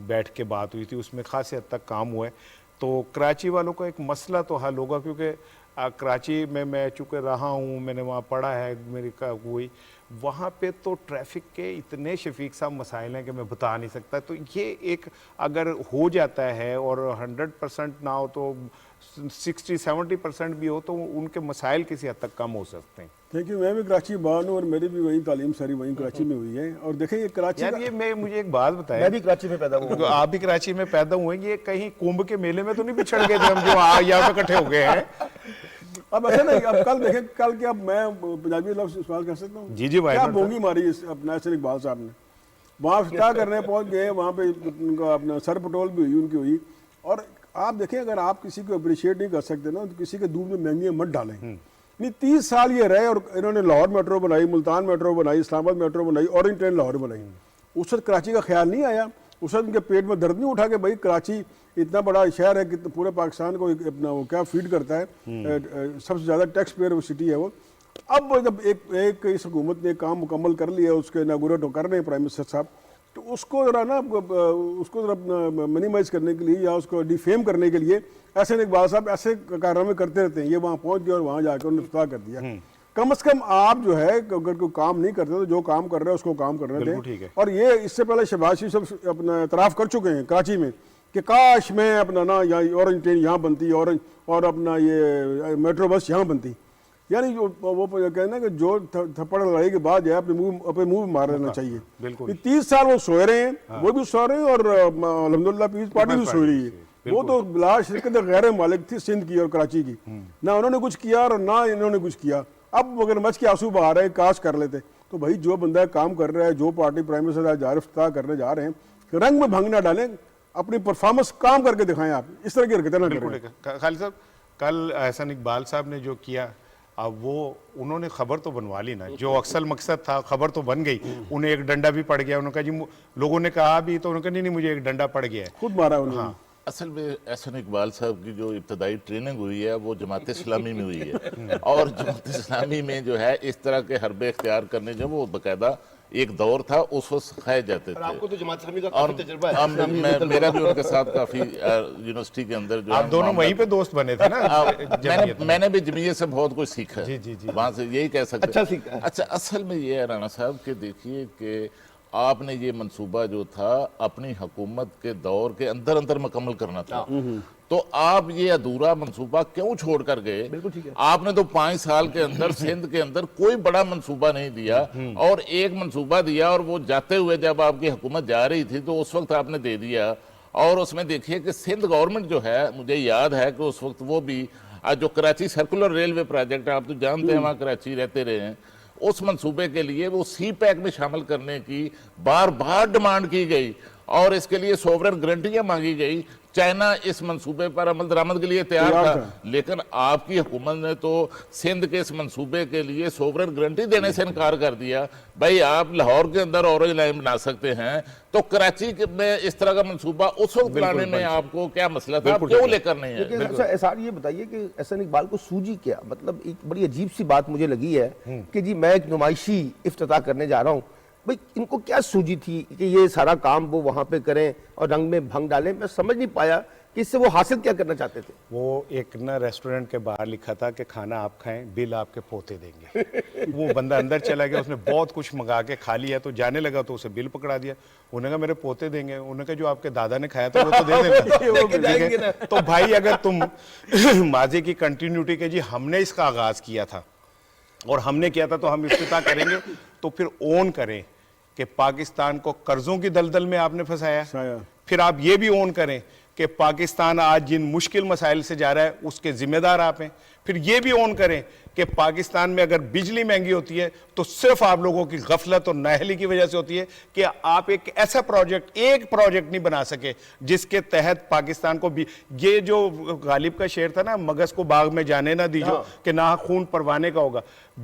बैठ के बात हुई थी, उसमें ख़ास हद तक काम हुआ है। तो कराची वालों का एक मसला तो हल होगा, क्योंकि कराची में मैं चूँकि रहा हूँ, मैंने वहाँ पढ़ा है, मेरी वही वहाँ पे तो ट्रैफिक के इतने शफीक साहब मसाइल हैं कि मैं बता नहीं सकता। तो ये एक अगर हो जाता है और 100% ना हो तो 60-70% भी हो तो उनके मसाइल किसी हद तक कम हो सकते हैं। Thank you. मैं भी कराची बान हूँ और मेरी भी वही तालीम सारी वहीं कराची में हुई है। और देखें ये कराची यार ये मुझे एक बात बताएं, मैं भी कराची में पैदा हुआ हूं। आप भी कराची में पैदा हुए, ये कहीं कुंभ के मेले में तो नहीं बिछड़ गए थे हम जो यहाँ पे इकट्ठे हो गए हैं? अब ऐसा नहीं, अब कल देखें, कल क्या मैं पंजाबी लफ्ज़ इस्तेमाल कर सकता हूँ? जी भाई, क्या बोंगी मारी अपना एहसन इकबाल साहब ने, वहाँ क्या करने पहुँच गए, वहाँ पे उनका अपना सर पटोल भी हुई उनकी हुई। और आप देखें, अगर आप किसी को अप्रिशिएट नहीं कर सकते ना तो किसी के दूध में महंगी मत डालें। नहीं, 30 साल ये रहे और इन्होंने लाहौर मेट्रो बनाई, मुल्तान मेट्रो बनाई, इस्लामाबाद मेट्रो बनाई, ऑरेंज ट्रेन लाहौर बनाई। उस वक्त कराची का ख्याल नहीं आया, उस वक्त उनके पेट में दर्द नहीं उठा कि भाई कराची इतना बड़ा शहर है कि पूरे पाकिस्तान को अपना वो क्या फीड करता है, सबसे ज़्यादा टैक्स पेयर वो सिटी है वो। अब जब एक इस हुकूमत ने काम मुकम्मल कर लिया, उसके इनागुरेट कर रहे हैं प्राइम मिनिस्टर साहब, तो उसको ज़रा ना उसको ज़रा मिनिमाइज़ करने के लिए या उसको डिफेम करने के लिए एहसन इकबाल साहब ऐसे कारनामे करते रहते हैं। ये वहाँ पहुँच गए और वहाँ जाकर उन्होंने इफ्ताह कर दिया। कम से कम आप जो है अगर कोई काम नहीं करते तो जो काम कर रहे हैं उसको काम करने दें। और ये इससे पहले शहबाज शरीफ सब अपना एतराफ़ कर चुके हैं कराची में कि काश मैं अपना ना यहाँ ऑरेंज ट्रेन यहाँ बनती और अपना ये मेट्रो बस यहाँ बनती। यानी जो वो कहना कि जो थप्पड़ लड़ाई के बाद अपने मुंह मार लेना चाहिए। बिल्कुल। 30 साल वो सोए रहे हैं, वो भी सो रहे हैं और अल्हम्दुलिल्लाह पीपल्स पार्टी भी सो रही है। वो तो बिला शिरकत गैर मालिक थी सिंध की और कराची की, ना उन्होंने कुछ किया और ना इन्होंने कुछ किया। अब अगर मच के आंसू बहा रहे हैं, काश कर लेते। तो भाई जो बंदा काम कर रहा है, जो पार्टी प्राइम मिनिस्टर जा इफ्ताह करने जा रहे हैं, रंग में भंग ना डालें, अपनी परफॉर्मेंस काम करके दिखाएं। आप इस तरह की हरकतें ना करें। खालिद साहब, कल एहसन इकबाल साहब ने जो किया, अब वो उन्होंने खबर तो बनवा ली ना, जो अक्सर मकसद था खबर तो बन गई। उन्हें एक डंडा भी पड़ गया, उन्होंने कहा जी, लोगों ने कहा भी तो उन्होंने कहा नहीं मुझे एक डंडा पड़ गया है, खुद मारा उन्होंने। हाँ। असल में एहसन इकबाल साहब की जो इब्तदाई ट्रेनिंग हुई है वो जमात इस्लामी में हुई है। और जमात इस्लामी में जो है इस तरह के हरबे इख्तियार करने जो वो बाकायदा एक दौर था, उस वक्त सिखाए जाते थे। आपको तो जमात इस्लामी का और काफी तजुर्बा है। मेरा भी उनके साथ काफी यूनिवर्सिटी के अंदर जो आप दोनों वहीं पे दोस्त बने थे ना? मैंने भी जमीयत से बहुत कुछ सीखा है। जी। वहां से यही कह सकते। अच्छा सीखा है। अच्छा, असल में ये है राणा साहब कि देखिए कि आपने ये मंसूबा जो था अपनी हुकूमत के दौर के अंदर अंदर मुकम्मल करना था, तो आप ये अधूरा मंसूबा क्यों छोड़ कर गए? बिल्कुल ठीक है। आपने तो 5 साल के अंदर सिंध के अंदर कोई बड़ा मंसूबा नहीं दिया और एक मंसूबा दिया, और वो जाते हुए जब आपकी हुकूमत जा रही थी तो उस वक्त आपने दे दिया। और उसमें देखिए कि सिंध गवर्नमेंट जो है, मुझे याद है कि उस वक्त वो भी जो कराची सर्कुलर रेलवे प्रोजेक्ट है, आप तो जानते हैं वहाँ कराची रहते रहे हैं, उस मंसूबे के लिए वो सी पैक में शामिल करने की बार बार डिमांड की गई और इसके लिए सोवरेन गारंटियां मांगी गई। चाइना इस मंसूबे पर अमल दरामद के लिए तैयार था, लेकिन आपकी हुकूमत ने तो सिंध के इस मंसूबे के लिए सोवरेन गारंटी देने से इनकार कर दिया। भाई आप लाहौर के अंदर ऑरेंज लाइन बना सकते हैं, तो कराची में इस तरह का मंसूबा उस वक्त लाने में आपको क्या मसला था, क्यों लेकर नहीं है? लेकिन अच्छा एसआर ये बताइए कि एहसन इकबाल को सूझी क्या? मतलब एक बड़ी अजीब सी बात मुझे लगी है कि जी मैं एक नुमाइशी इफ्तिताह करने जा रहा हूँ। भाई इनको क्या सूझी थी कि ये सारा काम वो वहाँ पे करें और रंग में भंग डालें? मैं समझ नहीं पाया कि इससे वो हासिल क्या करना चाहते थे। वो एक ना रेस्टोरेंट के बाहर लिखा था कि खाना आप खाएं, बिल आपके पोते देंगे। वो बंदा अंदर चला गया, उसने बहुत कुछ मंगा के खा लिया, तो जाने लगा तो उसे बिल पकड़ा दिया। उन्होंने कहा मेरे पोते देंगे, उन्होंने कहा जो आपके दादा ने खाया था वो तो दे देना। तो भाई अगर तुम माजी की कंटिन्यूटी के जी हमने इसका आगाज किया था और हमने किया था तो हम इफ्तिताह करेंगे, तो फिर ओन करें कि पाकिस्तान को कर्जों की दलदल में आपने फंसाया। फिर आप ये भी ओन करें कि पाकिस्तान आज जिन मुश्किल मसाइल से जा रहा है उसके जिम्मेदार आप हैं। फिर ये भी ओन करें कि पाकिस्तान में अगर बिजली महंगी होती है तो सिर्फ आप लोगों की गफलत और नाअहली की वजह से होती है कि आप एक ऐसा एक प्रोजेक्ट नहीं बना सके जिसके तहत पाकिस्तान को भी, ये जो गालिब का शेर था ना, मगज को बाग में जाने ना दीजिए कि ना खून परवाने का होगा।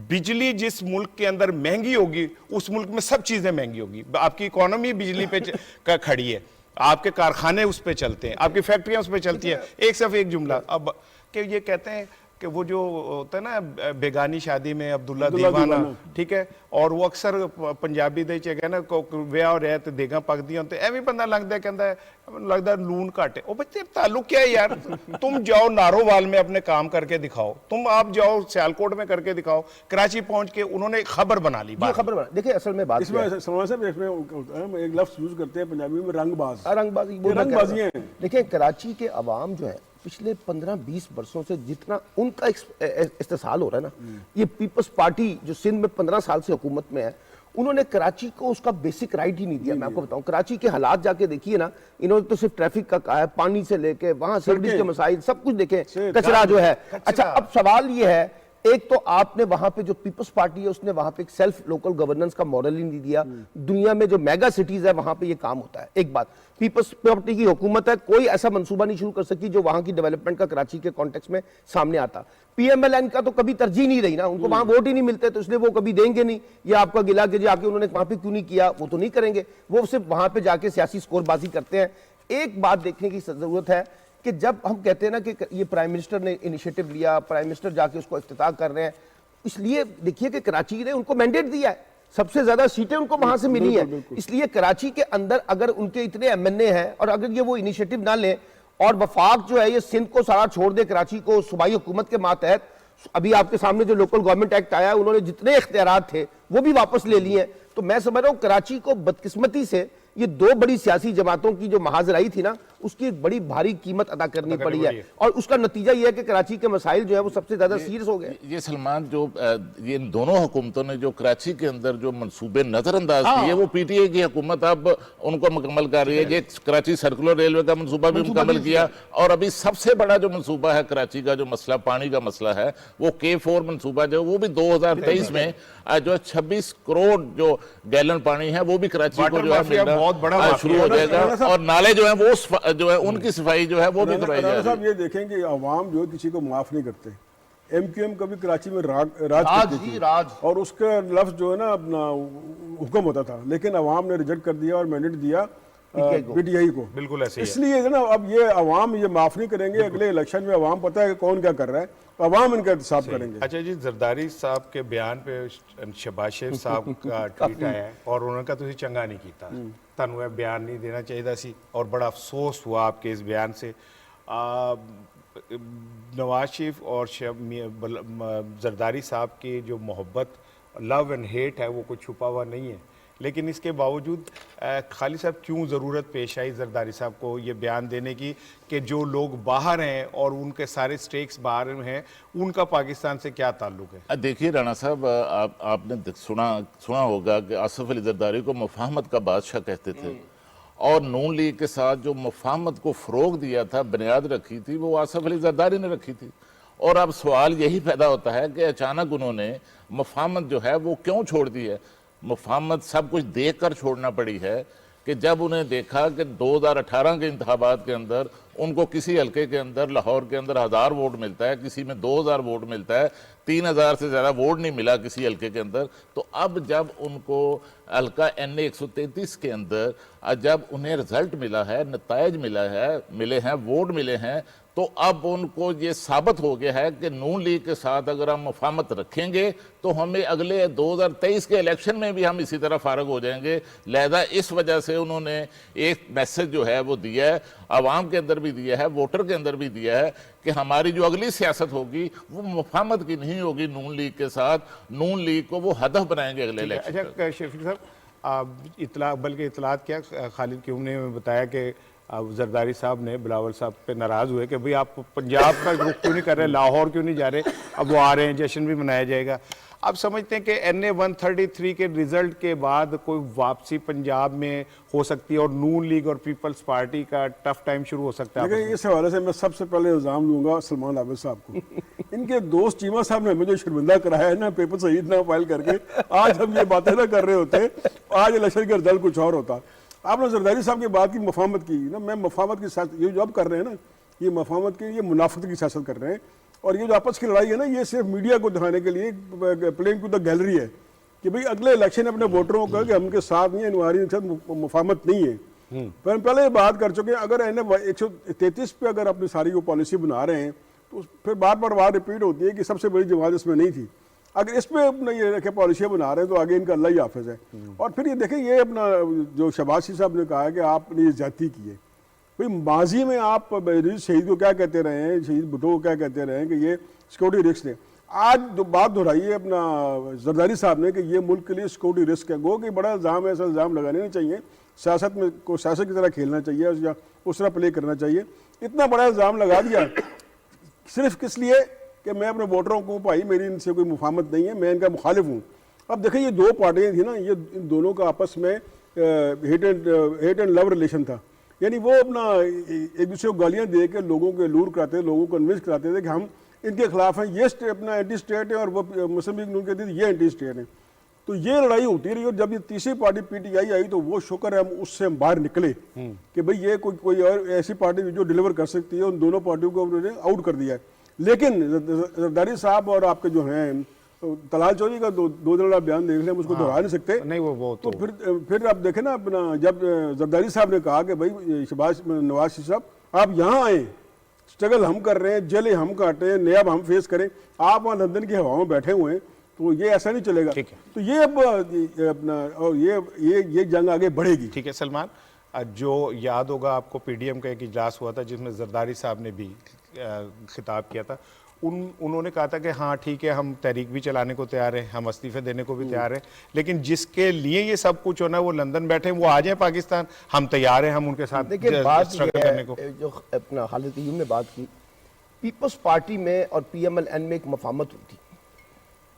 बिजली जिस मुल्क के अंदर महंगी होगी उस मुल्क में सब चीजें महंगी होगी। आपकी इकोनॉमी बिजली पे खड़ी है, आपके कारखाने उस पे चलते हैं, आपकी फैक्ट्रियां उस पे चलती है। एक सिर्फ एक जुमला अब कि ये कहते हैं कि वो जो होता है ना बेगानी शादी में अब्दुल्ला दीवाना, ठीक है, और वो अक्सर पंजाबी दे च ना विआह हो रहा ते देगा पकदी होंदे एवें बंदा लगदा कहंदा लगदा लून घट है। ओ बच्चे ताल्लुक क्या है यार, तुम जाओ नारोवाल में अपने काम करके दिखाओ, तुम आप जाओ सियालकोट में करके दिखाओ, कराची पहुंच के उन्होंने खबर बना ली। खबर बना, देखिए असल में बात इसमें सलमान साहब इसमें एक लफ्ज यूज करते हैं पंजाबी में, रंगबाजी है। देखिए कराची के अवाम जो है पिछले 15-20 वर्षों से जितना उनका इस्तेसाल हो रहा है ना, ये पीपल्स पार्टी जो सिंध में 15 साल से हुकूमत में है, उन्होंने कराची को उसका बेसिक राइट ही नहीं दिया। मैं आपको बताऊं, कराची के हालात जाके देखिए ना, इन्होंने तो सिर्फ ट्रैफिक का कहा है, पानी से लेके वहां सर्विस के मसाइल सब कुछ देखे, कचरा जो है। अच्छा, अब सवाल ये है, एक तो आपने वहां पे जो पीपल्स पार्टी है उसने वहां पे एक सेल्फ लोकल गवर्नेंस का मॉडल ही नहीं दिया। दुनिया में जो मेगा सिटीज है वहां पे ये काम होता है। एक बात, पीपल्स पार्टी की हुकूमत है, कोई ऐसा मंसूबा नहीं शुरू कर सकती जो वहां की डेवलपमेंट का कराची के कॉन्टेक्स्ट में सामने आता। पीएमएलएन का तो कभी तरजीह नहीं रही ना, उनको वहां वोट ही नहीं मिलते, तो इसलिए वो कभी देंगे नहीं। ये आपका गिला के जाके उन्होंने वहां पे क्यों नहीं किया, वो तो नहीं करेंगे, वो सिर्फ वहां पे जाके सियासी स्कोरबाजी करते हैं। एक बात देखने की जरूरत है कि जब हम कहते हैं ना कि ये प्राइम मिनिस्टर ने इनिशिएटिव लिया, प्राइम मिनिस्टर जाके उसको इफ्तिताह कर रहे हैं, इसलिए देखिए कि कराची ने उनको मैंडेट दिया है, सबसे ज्यादा सीटें उनको वहां से मिली है, इसलिए कराची के अंदर अगर उनके इतने एमएनए हैं और अगर ये वो इनिशिएटिव ना लें और वफाक जो है ये सिंध को सारा छोड़ दे, कराची को सूबाई हुकूमत के मातहत, अभी आपके सामने जो लोकल गवर्नमेंट एक्ट आया उन्होंने जितने इख्तियारात थे वो भी वापस ले लिए हैं। तो मैं समझ रहा हूं कराची को बदकिस्मती से ये दो बड़ी सियासी जमातों की जो महाजर आई थी ना, उसकी एक बड़ी भारी कीमत अदा करनी पड़ी है, और उसका नतीजा ये है कि कराची के मसाइल जो है वो सबसे ज्यादा सीरियस हो गए। ये सलमान, जो ये इन दोनों हुकूमतों ने जो कराची के अंदर जो मंसूबे नजरअंदाज किए, वो पीटीए की हुकूमत अब उनको मुकम्मल कर रही है। ये कराची सर्कुलर रेलवे का मंसूबा भी मुकम्मल किया, और अभी सबसे बड़ा जो मंसूबा है कराची का, जो मसला पानी का मसला है, वो K4 मंसूबा जो वो भी 2023 में जो 26 करोड़ जो गैलन पानी है वो भी कराची को जो है मिलना शुरू हो जाएगा, और नाले जो है वो जो है उनकी सफाई जो है वो भी करवाई जाएगी। साहब ये देखें कि अवाम जो किसी को माफ नहीं करते। MQM कभी कराची में राज और उसका लफ्ज जो है ना अपना हुक्म होता था, लेकिन अवाम ने रिजेक्ट कर दिया और मैंडेट दिया PTI को। बिल्कुल ऐसे इसलिए ना अब ये अवाम ये माफ नहीं करेंगे, अगले इलेक्शन में अवाम पता है कि कौन क्या कर रहा है, अवाम इनका एहतसाब करेंगे। अच्छा जी, जरदारी साहब के बयान पे शहबाज शरीफ साहब का ट्वीट आया है और उन्होंने कहा तुसी चंगा नहीं कीता, तुहानू बयान नहीं देना चाहिए सी, और बड़ा अफसोस हुआ आपके इस बयान से। नवाज शरीफ और जरदारी साहब की जो मोहब्बत, लव एंड हेट है, वो कुछ छुपा हुआ नहीं है, लेकिन इसके बावजूद खालिद साहब क्यों ज़रूरत पेश आई जरदारी साहब को ये बयान देने की कि जो लोग बाहर हैं और उनके सारे स्टेक्स बाहर हैं, उनका पाकिस्तान से क्या ताल्लुक है? देखिए राणा साहब, आपने सुना होगा कि आसिफ अली जरदारी को मुफाहमत का बादशाह कहते थे, और नून लीग के साथ जो मुफाहमत को फ़रोग दिया था, बुनियाद रखी थी, वो आसिफ अली जरदारी ने रखी थी। और अब सवाल यही पैदा होता है कि अचानक उन्होंने मुफाहमत जो है वो क्यों छोड़ दी है। मुफाहमत सब कुछ देख कर छोड़ना पड़ी है कि जब उन्हें देखा कि 2018 के इंतखाबात के अंदर उनको किसी हल्के के अंदर, लाहौर के अंदर 1000 वोट मिलता है, किसी में 2000 वोट मिलता है, 3000 से ज़्यादा वोट नहीं मिला किसी हल्के के अंदर। तो अब जब उनको हल्का NA 133 के अंदर जब उन्हें रिजल्ट मिला है, नतायज मिले हैं, वोट मिले हैं, तो अब उनको ये साबित हो गया है कि नून लीग के साथ अगर हम मुफाहमत रखेंगे तो हमें अगले 2023 के इलेक्शन में भी हम इसी तरह फारग हो जाएंगे। लिहाजा इस वजह से उन्होंने एक मैसेज जो है वो दिया है, आवाम के अंदर भी दिया है, वोटर के अंदर भी दिया है कि हमारी जो अगली सियासत होगी वो मुफाहमत की नहीं होगी नून लीग के साथ, नून लीग को वो हदफ बनाएंगे अगले इलेक्शन। अच्छा शफीक साहब, इतलात क्या खालिद क्यों ने बताया कि जरदारी साहब ने बिलावल साहब पे नाराज़ हुए कि भाई आप पंजाब का रुख क्यों नहीं कर रहे, लाहौर क्यों नहीं जा रहे, अब वो आ रहे हैं, जश्न भी मनाया जाएगा। आप समझते हैं कि NA 133 के रिजल्ट के बाद कोई वापसी पंजाब में हो सकती है और नून लीग और पीपल्स पार्टी का टफ टाइम शुरू हो सकता है? देखिए, इस हवाले से मैं सबसे पहले इल्ज़ाम दूंगा सलमान आबिद साहब को। इनके दोस्त चीमा साहब ने मुझे शर्मिंदा कराया है ना, पेपर सही ना फाइल करके, आज हम ये बातें ना कर रहे होते, आज इलेक्शन का रिजल्ट कुछ और होता। आपने जरदारी साहब की बात की, मुफाहमत की ना, मैं मुफाहमत की सियासत, ये जो अब कर रहे हैं ना, ये मुफाहमत की, ये मुनाफत की सियासत कर रहे हैं, और ये जो आपस की लड़ाई है ना, ये सिर्फ मीडिया को दिखाने के लिए प्लेइंग टू द गैलरी है कि भाई अगले इलेक्शन अपने वोटरों को कि हम उनके साथ नहीं है, इनवारी के साथ मुफाहमत नहीं है। पर पहले बात कर चुके हैं, अगर NA 133 पे अगर अपनी सारी वो पॉलिसी बना रहे हैं तो फिर बार बार बात रिपीट होती है कि सबसे बड़ी जमात इसमें नहीं थी। अगर इसमें अपना ये रखे पॉलिसियाँ बना रहे हैं तो आगे इनका अल्लाह ही हाफिज़ है। और फिर ये देखें, ये अपना जो शहबाज शरीफ साहब ने कहा है कि आपने ये ज्यादती की है, भाई माजी में आप शहीद को क्या कहते रहे हैं, शहीद भुट्टो को क्या कहते रहे हैं कि ये सिक्योरिटी रिस्क है। आज जो बात दोहराई है अपना जरदारी साहब ने कि ये मुल्क के लिए सिक्योरिटी रिस्क है, गो कि बड़ा इल्ज़ाम है, ऐसा इल्ज़ाम लगाने नहीं चाहिए। सियासत में को सियासत की तरह खेलना चाहिए या उस तरह प्ले करना चाहिए। इतना बड़ा इल्ज़ाम लगा दिया सिर्फ किस लिए कि मैं अपने वोटरों को, भाई मेरी इनसे कोई मुफाहमत नहीं है, मैं इनका मुखालिफ हूँ। अब देखिए ये दो पार्टियाँ थी ना, ये इन दोनों का आपस में हेट एंड लव रिलेशन था। यानी वो अपना एक दूसरे को गालियाँ दे के लोगों के लूर कराते थे, लोगों को कन्विंस कराते थे कि हम इनके खिलाफ हैं, ये अपना एंटी स्टेट है, और वो मुस्लिम लीग नून कहती थी ये एंटी स्टेट है। तो ये लड़ाई होती रही, और जब ये तीसरी पार्टी पीटीआई आई तो वो शुक्र है हम उससे हम बाहर निकले कि भाई ये कोई और ऐसी पार्टी जो डिलीवर कर सकती है, उन दोनों पार्टियों को उन्होंने आउट कर दिया है। लेकिन जरदारी साहब और आपके जो हैं तलाल चौधरी का दो दिन बयान देख लें, हम उसको दोहरा नहीं सकते। नहीं वो तो फिर आप देखें ना अपना, जब जरदारी साहब ने कहा कि भाई नवाज शरीफ साहब आप यहाँ आए, स्ट्रगल हम कर रहे हैं, जेलें हम काटे हैं, नयाब हम फेस करें, आप वहाँ लंदन की हवा में बैठे हुए हैं, तो ये ऐसा नहीं चलेगा। तो ये अब अपना और ये जंग आगे बढ़ेगी। ठीक है सलमान, जो याद होगा आपको पीडीएम का एक इजलास हुआ था जिसमें जरदारी साहब ने भी खिताब किया था। उन्होंने कहा था कि हाँ ठीक है, हम तहरीक भी चलाने को तैयार हैं, हम इस्तीफे देने को भी तैयार हैं, लेकिन जिसके लिए ये सब कुछ होना, वो लंदन बैठे हैं, वो आ जाए पाकिस्तान, हम तैयार हैं, हम उनके साथ देखिए बात स्ट्रगल करने को। जो अपना खालिद यूम ने बात की, पीपल्स पार्टी में और PMLN में एक मफाहमत हुई थी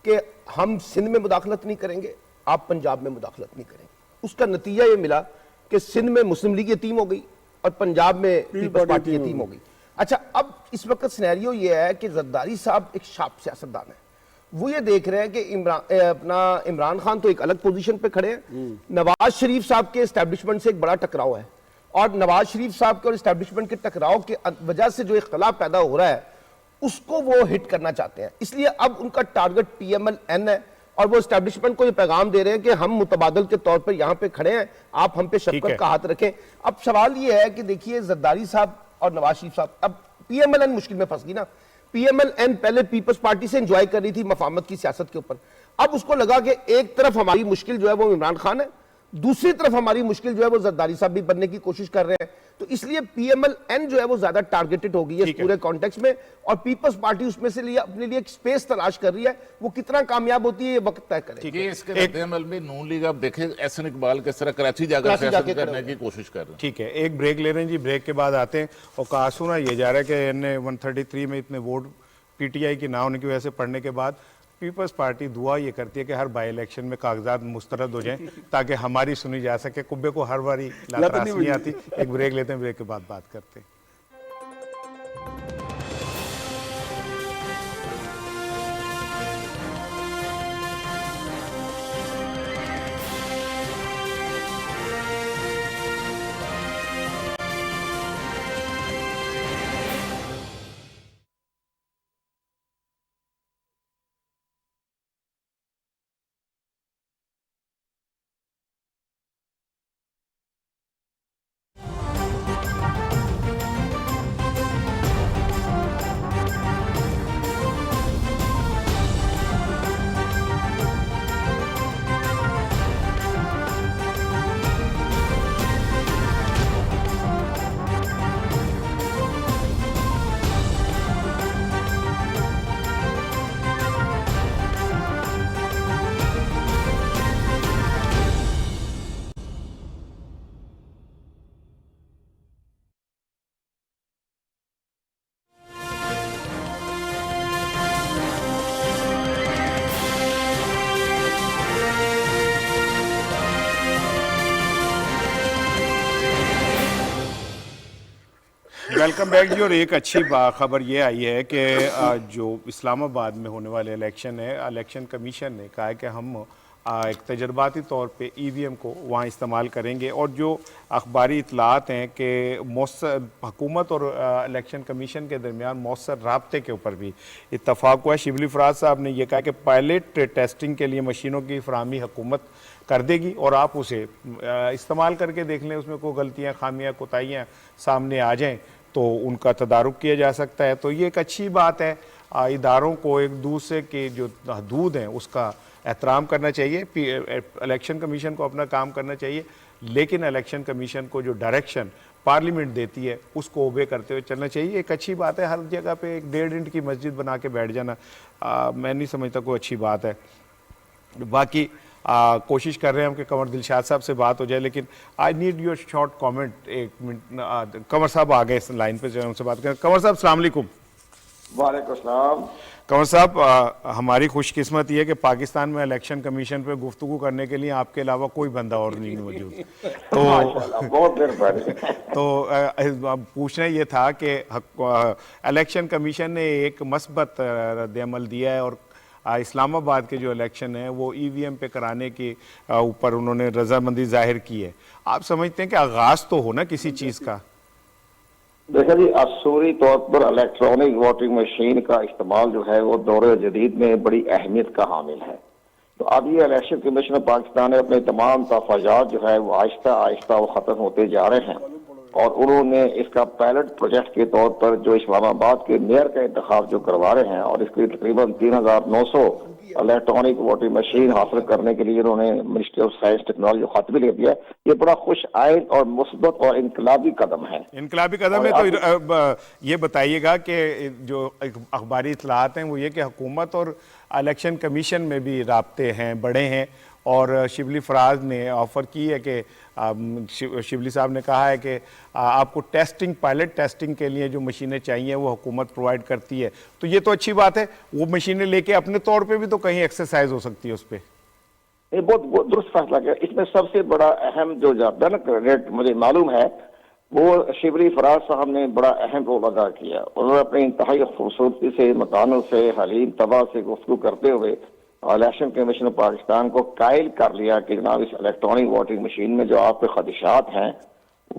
कि हम सिंध में मुदाखलत नहीं करेंगे, आप पंजाब में मुदाखलत नहीं करेंगे। उसका नतीजा ये मिला कि सिंध में मुस्लिम लीग यतीम हो गई और पंजाब में पीपल्स पार्टी यतीम हो गई। अच्छा, अब इस वक्त सिनेरियो ये है कि जरदारी साहब एक शार्प सियासतदान है, वो ये देख रहे हैं कि इमरान खान तो एक अलग पोजीशन पे खड़े हैं, नवाज शरीफ साहब के एस्टेब्लिशमेंट से एक बड़ा टकराव है, और नवाज शरीफ साहब के और एस्टेब्लिशमेंट के टकराव के वजह से जो इख्तलाफ पैदा हो रहा है उसको वो हिट करना चाहते हैं। इसलिए अब उनका टारगेट PMLN है, और वो एस्टेब्लिशमेंट को ये पैगाम दे रहे हैं कि हम मुतबादल के तौर पर यहाँ पे खड़े हैं, आप हम पे शफकत का हाथ रखें। अब सवाल ये है कि देखिए जरदारी साहब और नवाज शरीफ साहब, अब PMLN मुश्किल में फंस गई ना। PMLN पहले पीपल्स पार्टी से एंजॉय कर रही थी मफाहमत की सियासत के ऊपर, अब उसको लगा कि एक तरफ हमारी मुश्किल जो है वो इमरान खान है, दूसरी तरफ हमारी मुश्किल जो है वो जरदारी साहब भी बनने की कोशिश कर रहे हैं। तो इसलिए PMLN जो है वो ज्यादा टारगेटेड हो गई है इस पूरे कॉन्टेक्स्ट में, और पीपल्स पार्टी उसमें से लिए अपने लिए एक स्पेस तलाश कर रही है। वो कितना कामयाब होती है ये वक्त तय करेगा। इसके रद्द-ए-अमल में नून लीग आप देखें एहसन इकबाल किस तरह कराची जाकर सियासत करने की कोशिश कर रहे हैं। ठीक है, एक ब्रेक ले रहे हैं जी, ब्रेक के बाद आते हैं। और कहा सुना ये जा रहा है कि इन्हें 133 में इतने वोट PTI की ना होने की वजह से पढ़ने के बाद पीपल्स पार्टी दुआ ये करती है कि हर बाई इलेक्शन में कागजात मुस्तरद हो जाएं ताकि हमारी सुनी जा सके। कुब्बे को हर बारी लातरास नहीं आती। एक ब्रेक लेते हैं, ब्रेक के बाद बात करते हैं। वेलकम बैक जी। और एक अच्छी खबर ये आई है कि जो इस्लामाबाद में होने वाले इलेक्शन है, इलेक्शन कमीशन ने कहा है कि हम एक तजर्बाती तौर पे EVM को वहाँ इस्तेमाल करेंगे। और जो अखबारी इतलात हैं कि मौसर हुकूमत और इलेक्शन कमीशन के दरमियान मौसर राब्ते के ऊपर भी इत्तफाक हुआ। शिबली फराज साहब ने यह कहा कि पायलट टेस्टिंग के लिए मशीनों की फराहमी हुकूमत कर देगी और आप उसे इस्तेमाल करके देख लें, उसमें कोई गलतियाँ, खामियाँ, कोताहियाँ सामने आ जाएँ तो उनका तदारुक किया जा सकता है। तो ये एक अच्छी बात है। इदारों को एक दूसरे के जो हदूद हैं उसका एहतराम करना चाहिए। इलेक्शन कमीशन को अपना काम करना चाहिए, लेकिन इलेक्शन कमीशन को जो डायरेक्शन पार्लियामेंट देती है उसको ओबे करते हुए चलना चाहिए। एक अच्छी बात है। हर जगह पे एक 1.5 इंच की मस्जिद बना के बैठ जाना मैं नहीं समझता कोई अच्छी बात है। बाकी कोशिश कर रहे हैं हम कि कंवर दिलशाद साहब से बात हो जाए, लेकिन I need your short comment. 1 minute, Kanwar साहब आ गए इस लाइन पे, जो है उनसे बात करें। कंवर साहब अस्सलाम वालेकुम। वालेकुम सलाम। कंवर साहब, हमारी खुशकिस्मती है कि पाकिस्तान में इलेक्शन कमीशन पे गुफ्तगू करने के लिए आपके अलावा कोई बंदा और नहीं मौजूद। तो बहुत मेहरबानी। तो पूछना ये था कि इलेक्शन कमीशन ने एक मस्बत रद्द-ए-अमल दिया है और इस्लामाबाद के जो इलेक्शन है वो ईवीएम पे कराने के ऊपर उन्होंने रजामंदी जाहिर की है। आप समझते हैं कि आगाज तो हो ना किसी चीज का? देखा जी, असूरी तौर पर इलेक्ट्रॉनिक वोटिंग मशीन का इस्तेमाल जो है वो दौर जदीद में बड़ी अहमियत का हामिल है। तो अब ये इलेक्शन कमीशन ऑफ पाकिस्तान ने अपने तमाम तफाजात जो है वो आहिस्ता आहिस्ता वो खत्म होते जा रहे हैं और उन्होंने इसका पायलट प्रोजेक्ट के तौर पर जो इस्लामाबाद के मेयर का इंतखाब जो करवा रहे हैं और इसके तकरीबन 3900 इलेक्ट्रॉनिक वोटिंग मशीन हासिल करने के लिए उन्होंने मिनिस्ट्री ऑफ साइंस टेक्नोलॉजी को खत भी लिख दिया। ये बड़ा खुश आइन और मुस्बत और इनकलाबी कदम है। इनकलाबी कदम है। तो ये बताइएगा कि जो अखबारी इतलात हैं वो ये कि हुकूमत और इलेक्शन कमीशन में भी राब्ते हैं, बड़े हैं, और शिबली फराज ने ऑफ़र की है कि शिबली साहब ने कहा है कि आपको टेस्टिंग, पायलट टेस्टिंग के लिए जो मशीनें चाहिए वो हुकूमत प्रोवाइड करती है। तो ये तो अच्छी बात है। वो मशीनें लेके अपने तौर पे भी तो कहीं एक्सरसाइज हो सकती है उस पर। ये बहुत दुरुस्त फैसला किया। इसमें सबसे बड़ा अहम जो जाबदान क्रेडिट मुझे मालूम है वो शिबली फराज साहब ने बड़ा अहम रोल अदा किया। उन्होंने अपने इंतहाई खूबसूरती से, मकानों से, हलीम तबाह से गुफ्तगू करते हुए इलेक्शन कमीशन ऑफ पाकिस्तान को कायल कर लिया कि जनाब इस इलेक्ट्रॉनिक वोटिंग मशीन में जो आपके खदशात हैं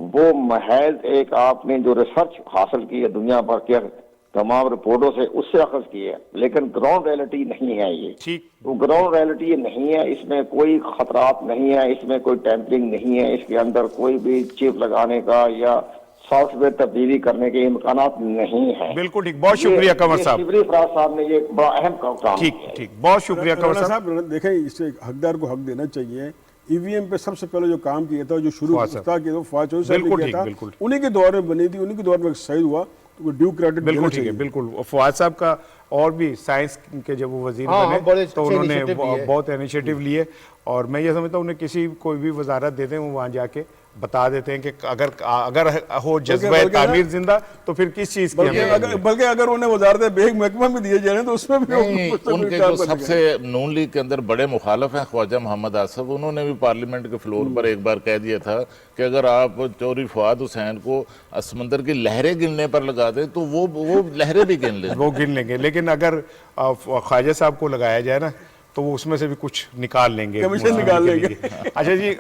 वो महज एक आपने जो रिसर्च हासिल की है दुनिया भर के तमाम रिपोर्टों से उससे अखज की है, लेकिन ग्राउंड रियलिटी नहीं है ये। तो ग्राउंड रियलिटी ये नहीं है, इसमें कोई खतरात नहीं है, इसमें कोई टैंपरिंग नहीं है, इसके अंदर कोई भी चिप लगाने का या सॉफ्टवेयर तब्दीली करने के इम्कान नहीं है। बिल्कुल ठीक, बहुत शुक्रिया कंवर साहब। शिबली फराज साहब ने ये बड़ा अहम काम ठीक ठीक, बहुत शुक्रिया कंवर साहब। देखें, इससे हकदार को हक देना चाहिए। ईवीएम पे सबसे पहले जो काम किया था, जो शुरू किया था, फवाद चौधरी साहब ने किया था, उन्हीं के दौर में बनी थी, उन्हीं के दौर में सही हुआ, तो ड्यू क्रेडिट बिल्कुल ठीक है। बिल्कुल, फवाद साहब का और भी साइंस के जब वो वजीर बने तो उन्होंने बहुत इनिशिएटिव लिए, और मैं ये समझता हूँ उन्हें किसी कोई भी वजारत देते हैं वो वहाँ जाके बता देते हैं कि अगर हो जज्बा तामीर जिंदा तो फिर किस चीज की, बल्कि अगर उन्हें वजारत बेग महकमा में दिए जाए तो उसमें भी उनके जो सबसे नून लीग के अंदर बड़े मुखालफ हैं ख्वाजा मोहम्मद आसफ, उन्होंने भी पार्लियामेंट के फ्लोर पर एक बार कह दिया था कि अगर आप चौधरी फवाद हुसैन को समंदर की लहरें गिनने पर लगा दें तो वो लहरें भी गिन लेंगे, वो गिन लेंगे। लेकिन अगर ख्वाजा साहब को लगाया जाए ना तो वो उसमें से भी कुछ निकाल लेंगे, कमीशन निकाल लेंगे। अच्छा जी,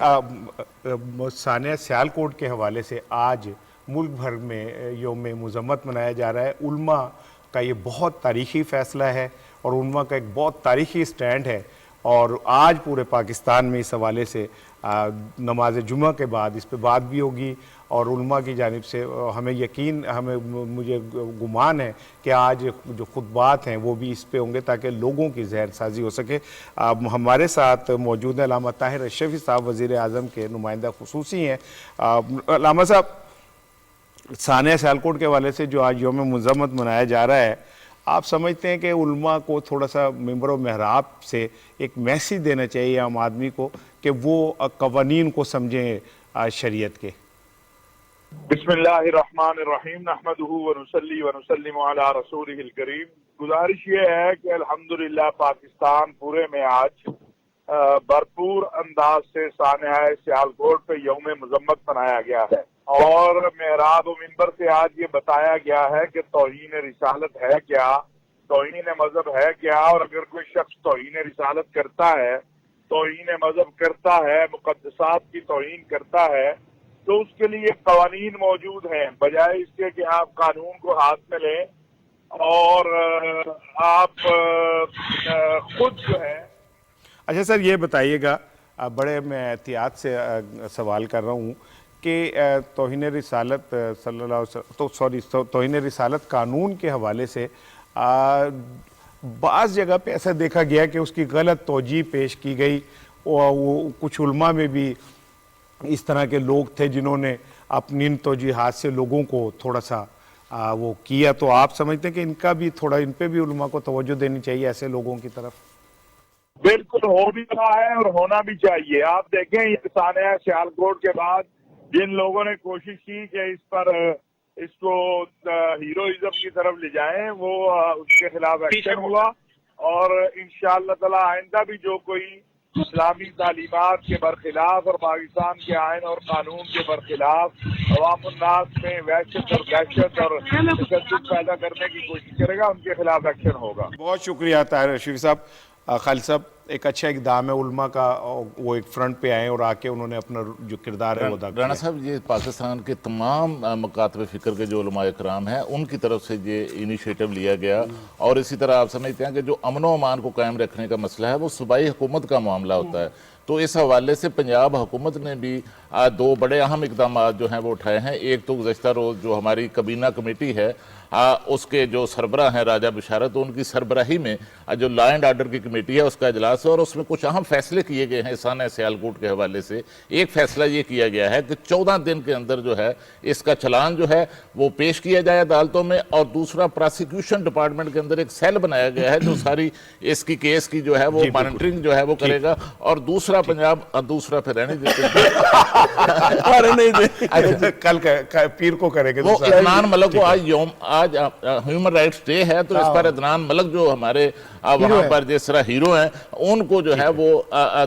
सानिया सियालकोट के हवाले से आज मुल्क भर में यौम मुज़म्मत मनाया जा रहा है। उल्मा का ये बहुत तारीख़ी फ़ैसला है और उल्मा का एक बहुत तारीख़ी स्टैंड है, और आज पूरे पाकिस्तान में इस हवाले से नमाज जुमा के बाद इस पर बात भी होगी, और उल्मा की जानिब से मुझे गुमान है कि आज जो खुतबात हैं वो भी इस पे होंगे ताकि लोगों की जहर साजी हो सके। हमारे साथ मौजूद हैं अल्लामा ताहिर अशरफी साहब, वज़ीर आज़म के नुमाइंदा खुसूसी हैं। अल्लामा साहब, सानिया सियालकोट के हवाले से जो आज यौम मुज़म्मत मनाया जा रहा है, आप समझते हैं कि उल्मा को थोड़ा सा मिंबर व महराब से एक मैसेज देना चाहिए आम आदमी को कि वो कवानीन को समझें शरीयत के? बिस्मिल्लाहिर्रहमानिर्रहीम, नहमदुहु व नुसल्ली व नुसल्लिमु अला रसूलिहिल करीम। गुजारिश ये है कि अल्हम्दुलिल्लाह पाकिस्तान पूरे में आज भरपूर अंदाज से सानिया सियालकोट पे यौम मुज़म्मत मनाया गया है, और मेहराब व मिंबर से आज ये बताया गया है कि तौहीन रिसालत है क्या, तौहीन मजहब है क्या, और अगर कोई शख्स तौहीन रिसालत करता है, तौहीन मजहब करता है, मुकद्दसात की तौहीन करता है, तो उसके लिए कवानीन मौजूद हैं। बजाय इसके कि आप कानून को हाथ में लें और आप खुद जो है। अच्छा सर, ये बताइएगा, बड़े मैं एहतियात से सवाल कर रहा हूँ कि तौहीन रिसालत तौहीन रिसालत कानून के हवाले से बाज़ जगह पे ऐसा देखा गया कि उसकी गलत तौजीह पेश की गई, और वो कुछ उल्मा में भी इस तरह के लोग थे जिन्होंने अपनी इन तौजीहात से लोगों को थोड़ा सा वो किया। तो आप समझते हैं कि इनका भी थोड़ा, इन पे भी उल्मा को तवज्जो देनी चाहिए ऐसे लोगों की तरफ? बिल्कुल हो भी रहा है और होना भी चाहिए। आप देखें ये सानिया सियालकोट के बाद जिन लोगों ने कोशिश की कि इसको हीरोइज्म की तरफ ले जाएं, वो उसके खिलाफ एक्शन हुआ, और इंशाअल्लाह ताला आइंदा भी जो कोई इस्लामी तालीमात के बरखिलाफ और पाकिस्तान के आइन और कानून के बरखिलाफ अवामुन्नास में वहशत और दहशत और तशद्दुद पैदा करने की कोशिश करेगा, उनके खिलाफ एक्शन होगा। बहुत शुक्रिया ताहिर रशीद साहब। खालिद साहब, एक अच्छा इक़दाम है उल्मा का, वो एक फ्रंट पे आए और आके उन्होंने अपना जो किरदार है वो अदा किया। राणा साहब, ये पाकिस्तान के तमाम मकातब फ़िक्र के जो उलमा इकराम हैं उनकी तरफ से ये इनिशिएटिव लिया गया, और इसी तरह आप समझते हैं कि जो अमन व अमान को कायम रखने का मसला है वो सूबाई हुकूमत का मामला होता है। तो इस हवाले से पंजाब हुकूमत ने भी दो बड़े अहम इकदाम जो हैं वो उठाए हैं। एक तो गुज़श्ता रोज़ जो हमारी कबीना कमेटी है उसके जो सरबराह हैं राजा बिशारत, उनकी सरबराही में जो लॉ एंड ऑर्डर की कमेटी है उसका इजलास है, और उसमें कुछ अहम फैसले किए गए हैं सानिया सियालकोट के हवाले से। एक फैसला ये किया गया है कि 14 दिन के अंदर जो है इसका चलान जो है वो पेश किया जाए अदालतों में, और दूसरा प्रोसिक्यूशन डिपार्टमेंट के अंदर एक सेल बनाया गया है जो सारी इसकी केस की जो है वो मॉनिटरिंग जो है वो करेगा। और दूसरा पंजाब, दूसरा फिर रहने देते कल पीर को करेंगे। वो इदनान मलक को आज ह्यूमन राइट्स डे है, तो इस पर इदनान मलक जो हमारे वहाँ पर जिस तरह हीरो हैं उनको जो है वो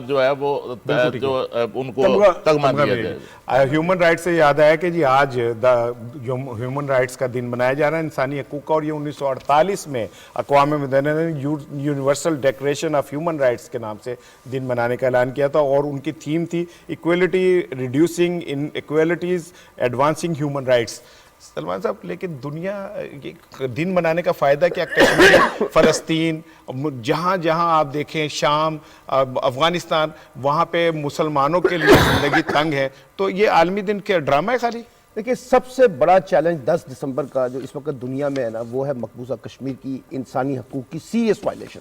जो है वो जो उनको तगमा दिया जाए। ह्यूमन राइट्स से याद आया कि जी आज जो ह्यूमन राइट्स का दिन मनाया जा रहा है इंसानी हकूक़ का, और ये 1948 में अक़वाम मुत्तहिदा ने universal declaration of human rights के नाम से दिन मनाने का ऐलान किया था, और उनकी थीम थी equality, reducing inequalities, advancing human rights. Salman साहब, लेकिन दुनिया ये दिन मनाने का फ़ायदा क्या? कश्मीर, फ़लस्तीन, जहाँ जहाँ आप देखें, शाम, अफ़गानिस्तान, वहाँ पे मुसलमानों के लिए ज़िंदगी तंग है। तो ये आलमी दिन क्या ड्रामा है खाली? देखिए, सबसे बड़ा चैलेंज 10 दिसंबर का जो इस वक्त दुनिया में है ना, वो है मकबूजा कश्मीर की इंसानी हकूक़ की सीरियस वायलेशन,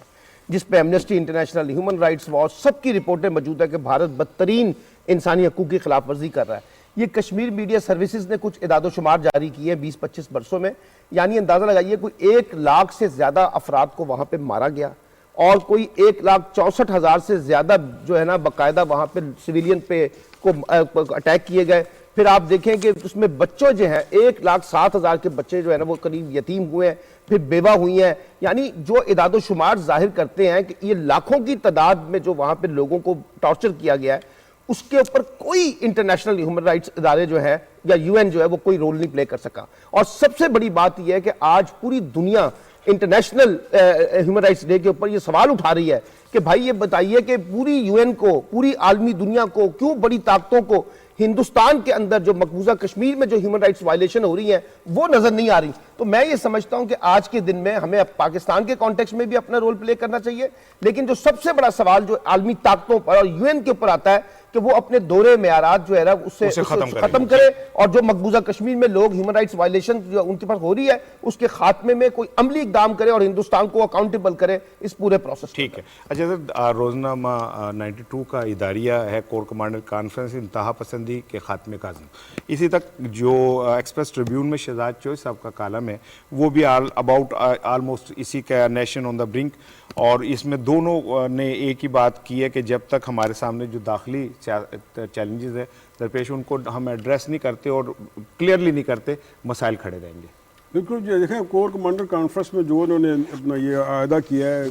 जिस पे amnesty international, human rights watch, सबकी रिपोर्टें मौजूद है कि भारत बदतरीन इंसानी हकूक़ की खिलाफ वर्जी कर रहा है। ये कश्मीर मीडिया सर्विसेज ने कुछ इदादोशुमार जारी किए 20-25 वर्षों में, यानी अंदाज़ा लगाइए कोई 1 लाख से ज़्यादा अफराद को वहाँ पे मारा गया, और कोई 1,64,000 से ज़्यादा जो है ना बाकायदा वहाँ पे सिविलियन पे को अटैक किए गए। फिर आप देखें कि उसमें बच्चों जो हैं 1,07,000 के बच्चे जो है ना वो करीब यतीम हुए हैं, फिर बेवा हुई हैं। यानी जो इदादोशुमार जाहिर करते हैं कि ये लाखों की तादाद में जो वहाँ पे लोगों को टॉर्चर किया गया है, उसके ऊपर कोई इंटरनेशनल ह्यूमन राइट्स इदारे जो है या यूएन जो है वो कोई रोल नहीं प्ले कर सका। और सबसे बड़ी बात यह है कि आज पूरी दुनिया इंटरनेशनल ह्यूमन राइट्स डे के ऊपर ये सवाल उठा रही है कि भाई ये बताइए कि पूरी यूएन को, पूरी आलमी दुनिया को, क्यों बड़ी ताकतों को हिंदुस्तान के अंदर जो मकबूजा कश्मीर में जो ह्यूमन राइट्स वायलेशन हो रही है वो नजर नहीं आ रही। तो मैं ये समझता हूं कि आज के दिन में हमें पाकिस्तान के कॉन्टेक्स्ट में भी अपना रोल प्ले करना चाहिए, लेकिन जो सबसे बड़ा सवाल जो आलमी ताकतों पर और यूएन के ऊपर आता है कि वो अपने दौरे मेयारात जो है ना उससे खत्म करे, और जो मकबूजा कश्मीर में लोग ह्यूमन राइट्स वायलेशन जो उनके पास हो रही है उसके खात्मे में कोई अमली इकदाम करे और हिंदुस्तान को अकाउंटेबल करे इस पूरे प्रोसेस। ठीक है। अच्छा सर, रोजनामा 92 का इदारिया है कोर कमांडर कॉन्फ्रेंस इंतहा पसंदी के खात्मे का आज़म। इसी तक जो एक्सप्रेस ट्रिब्यून में शहजाद चोइस साहब का कालम है वो भी अबाउट ऑलमोस्ट इसी का नेशन ऑन द ब्रिंक, और इसमें दोनों ने एक ही बात की है कि जब तक हमारे सामने जो दाखिली चैलेंजेस है दरपेश उनको हम एड्रेस नहीं करते और क्लियरली नहीं करते, मसाइल खड़े रहेंगे। बिल्कुल जी, देखें कोर कमांडर कॉन्फ्रेंस में जो उन्होंने अपना ये आयदा किया है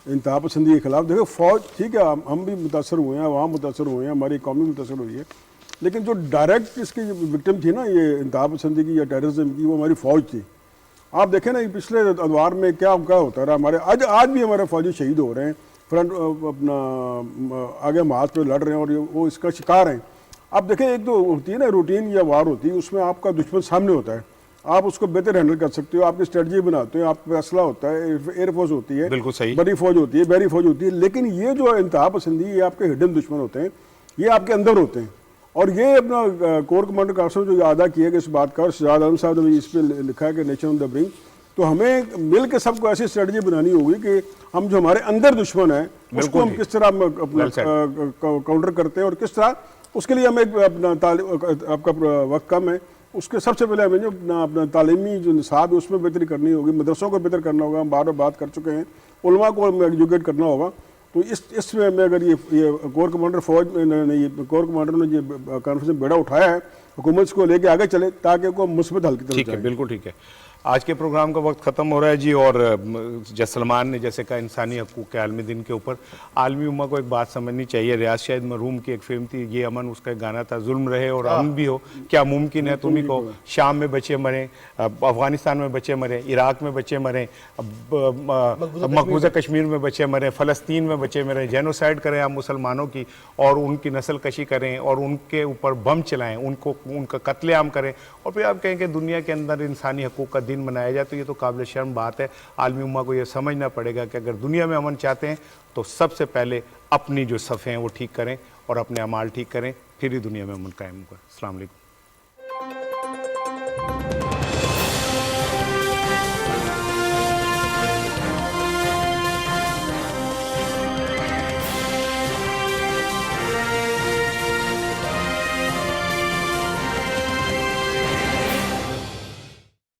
इंतहा पसंदी के खिलाफ, देखो फौज ठीक है, हम भी मुतासर हुए हैं, अवाम मुतासर हुए हैं, हमारी कौमी मुतासर हुई है, लेकिन जो डायरेक्ट इसकी विक्टिम थी ना ये इंतहा पसंदी की या टेररिज्म की, वो हमारी फौज थी। आप देखें ना पिछले अदवार में क्या होता रहा, हमारे आज भी हमारे फौजी शहीद हो रहे हैं, फ्रंट अपना आगे मार्च पे लड़ रहे हैं और वो इसका शिकार हैं। आप देखें, एक तो होती है ना रूटीन या वार होती है, उसमें आपका दुश्मन सामने होता है, आप उसको बेहतर हैंडल कर सकते हो, आपकी स्ट्रेटजी बनाते हो, आपका असला होता है, एयरफोर्स होती है, बिल्कुल सही, बड़ी फौज होती है, बहरी फौज होती है, लेकिन ये जो इंतहा पसंदी ये आपके हिडन दुश्मन होते हैं, ये आपके अंदर होते हैं और ये अपना कोर कमांडर काउंसिल जो अदा किया कि इस बात का, और शहजाद आलम साहब ने भी इस पर लिखा है कि नेशन ऑन द ब्रिंक, तो हमें मिल के सबको ऐसी स्ट्रेटजी बनानी होगी कि हम जो हमारे अंदर दुश्मन है उसको हम किस तरह अपना काउंटर करते हैं, और किस तरह उसके लिए हमें अपना आपका वक्त कम है, उसके सबसे पहले हमें जो अपना तालीमी जो निसाब है उसमें बेहतरी करनी होगी, मदरसों को बेहतर करना होगा, हम बार बार बात कर चुके हैं, उलमा को एजुकेट करना होगा। तो इसमें में अगर ये कोर कमांडर फौज कोर कमांडर ने ये कॉन्फ्रेंस में बेड़ा उठाया है, हुकूमत को लेके आगे चले ताकि को मुस्बत हल की तरफ ठीक है, बिल्कुल ठीक है। आज के प्रोग्राम का वक्त ख़त्म हो रहा है जी, और सलमान ने जैसे कहा इंसानी हकूक़ के आलमी दिन के ऊपर आलमी उम्मा को एक बात समझनी चाहिए। रियाज शाहिद मरहूम की एक फिल्म थी ये अमन, उसका एक गाना था, जुल्म रहे और अमन भी हो, क्या मुमकिन है तुम्ही को, शाम में बच्चे मरें, अफगानिस्तान में बच्चे मरें, इराक में बच्चे मरें, मकबूजा कश्मीर में बच्चे मरें, फ़लस्तीन में बच्चे मरें, जेनोसाइड करें आप मुसलमानों की और उनकी नस्ल कशी करें और उनके ऊपर बम चलाएँ, उनका कत्लेआम करें, और फिर आप कहें कि दुनिया के अंदर इंसानी हकूक़ का दिन मनाया जाए, तो ये तो काबिल शर्म बात है। आलमी उम्मा को ये समझना पड़ेगा कि अगर दुनिया में अमन चाहते हैं तो सबसे पहले अपनी जो सफ़े हैं वो ठीक करें और अपने अमाल ठीक करें, फिर ही दुनिया में अमन कायम होगा। अस्सलाम वालेकुम।